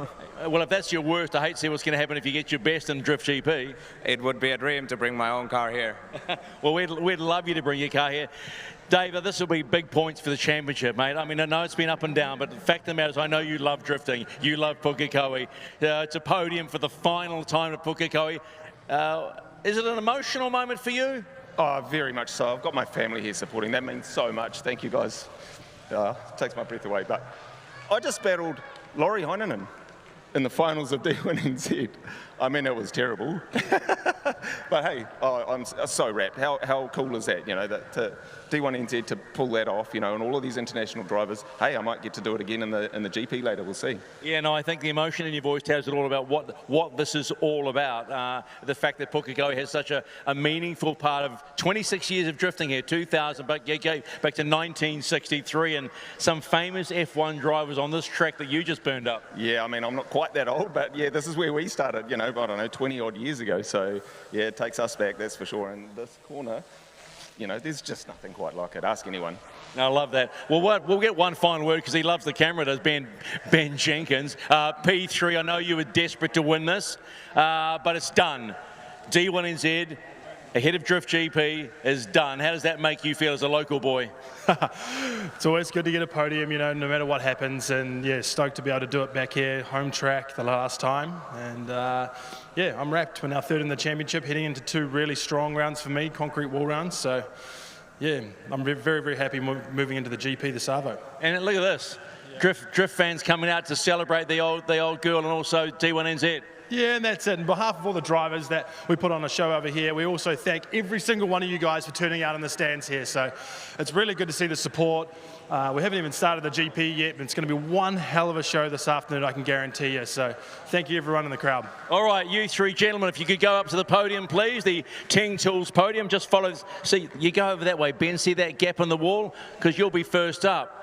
Well, if that's your worst, I hate to see what's going to happen if you get your best in Drift GP. It would be a dream to bring my own car here. Well, we'd love you to bring your car here. David, this will be big points for the championship, mate. I mean, I know it's been up and down, but the fact of the matter is I know you love drifting. You love Pukekohe. It's a podium for the final time at Pukekohe. Is it an emotional moment for you? Oh, very much so. I've got my family here supporting. That means so much. Thank you, guys. It takes my breath away. But I just battled Lauri Heinonen in the finals of D1NZ. I mean, it was terrible. But hey, I'm so wrapped. How cool is that, you know, that D1NZ to pull that off, you know, and all of these international drivers. Hey, I might get to do it again in the GP later. We'll see. Yeah, no, I think the emotion in your voice tells it all about what this is all about. The fact that Pukekohe has such a meaningful part of 26 years of drifting here, 2000, back to 1963, and some famous F1 drivers on this track that you just burned up. Yeah, I mean, I'm not quite that old, but yeah, this is where we started, you know, I don't know, 20 odd years ago. So yeah, it takes us back, that's for sure. And this corner, you know, there's just nothing quite like it. Ask anyone. No, I love that. Well, we'll get one final word because he loves the camera, does Ben Jenkins. P3, I know you were desperate to win this, but it's done. D1NZ, ahead of Drift GP, is done. How does that make you feel as a local boy? It's always good to get a podium, you know, no matter what happens. And yeah, stoked to be able to do it back here, home track, the last time. And yeah, I'm wrapped. We're now third in the championship, heading into 2 really strong rounds for me, concrete wall rounds. So yeah, I'm very, very happy moving into the GP this Arvo. And look at this, Drift fans coming out to celebrate the old girl and also D1NZ. Yeah, and that's it. On behalf of all the drivers that we put on a show over here, we also thank every single one of you guys for turning out in the stands here. So it's really good to see the support. We haven't even started the GP yet, but it's going to be one hell of a show this afternoon, I can guarantee you. So thank you, everyone in the crowd. All right, you 3 gentlemen, if you could go up to the podium, please, the Ting Tools podium. Just follow, see, you go over that way, Ben, see that gap in the wall? Because you'll be first up.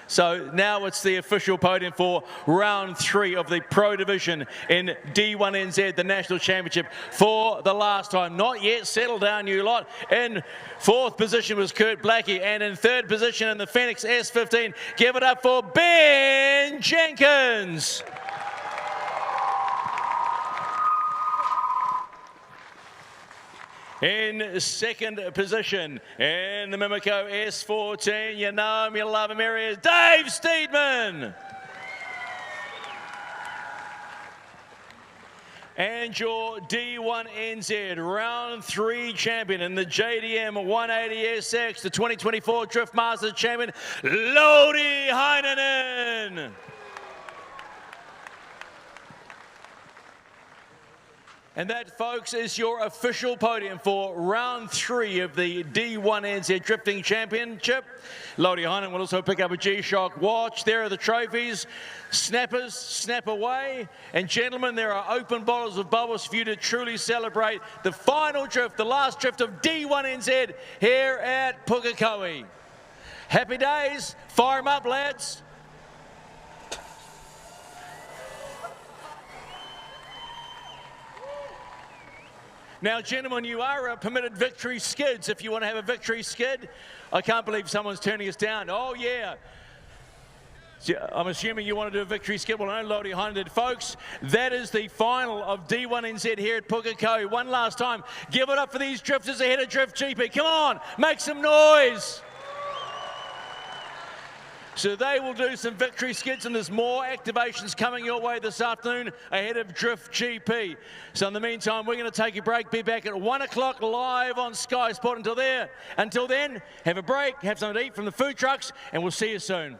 So now it's the official podium for round 3 of the Pro Division in D1NZ, the National Championship, for the last time. Not yet, settle down, you lot. In 4th position was Kurt Blackie, and in 3rd position in the Phoenix S15, give it up for Ben Jenkins. In 2nd position, in the Mimico S14, you know him, you love him, here he is, Dave Steedman. And your D1NZ round 3 champion in the JDM 180SX, the 2024 Drift Masters champion, Lauri Heinonen. And that, folks, is your official podium for round 3 of the D1NZ Drifting Championship. Lauri Heinonen will also pick up a G-Shock watch. There are the trophies. Snappers, snap away. And gentlemen, there are open bottles of bubbles for you to truly celebrate the final drift, the last drift of D1NZ here at Pukekohe. Happy days. Fire 'em up, lads. Now, gentlemen, you are permitted victory skids if you want to have a victory skid. I can't believe someone's turning us down. Oh, yeah. I'm assuming you want to do a victory skid. Well, I know Lauri Heinonen did. Folks, that is the final of D1NZ here at Pukekohe. One last time. Give it up for these drifters ahead of Drift GP. Come on, make some noise. So they will do some victory skids, and there's more activations coming your way this afternoon ahead of Drift GP. So in the meantime, we're going to take a break, be back at 1 o'clock live on Sky Sport. Until then, have a break, have something to eat from the food trucks, and we'll see you soon.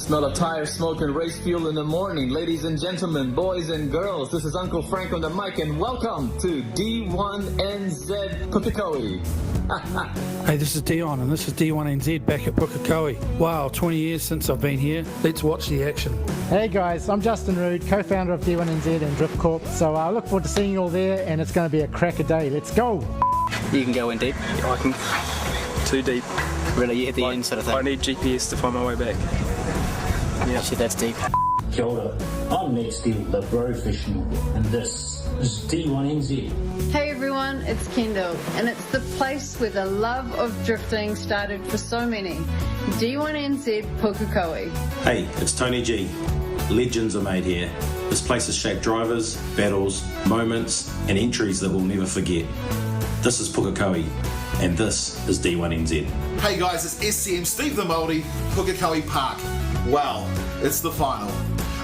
smell of tire smoke and race fuel in the morning. Ladies and gentlemen, boys and girls, this is Uncle Frank on the mic, and welcome to D1NZ Pukekohe. Hey, this is Dion, and this is D1NZ back at Pukekohe. Wow, 20 years since I've been here. Let's watch the action. Hey guys, I'm Justin Rood, co-founder of D1NZ and Drift Corp. So I look forward to seeing you all there, and it's going to be a cracker day. Let's go! You can go in deep. I can. Too deep. Really, you hit the end sort of thing. I need GPS to find my way back. Yeah, shit, that's deep. Kia ora. I'm Nick Steele, the professional, and this is D1NZ. Hey everyone, it's Kendall, and it's the place where the love of drifting started for so many. D1NZ Pukekohe. Hey, it's Tony G. Legends are made here. This place has shaped drivers, battles, moments, and entries that we'll never forget. This is Pukekohe, and this is D1NZ. Hey guys, it's SCM Steve the Maulder, Pukekohe Park. Wow, it's the final.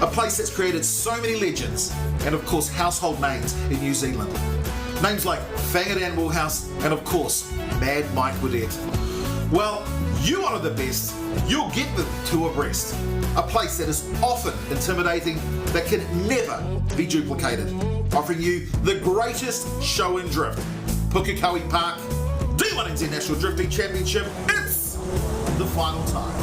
A place that's created so many legends, and of course household names in New Zealand. Names like Fanged Animal House, and of course, Mad Mike Woodette. Well, you are the best, you'll get the two abreast. A place that is often intimidating, that can never be duplicated. Offering you the greatest show in drift. Pukekohe Park, D1NZ National Drifting Championship, it's the final time.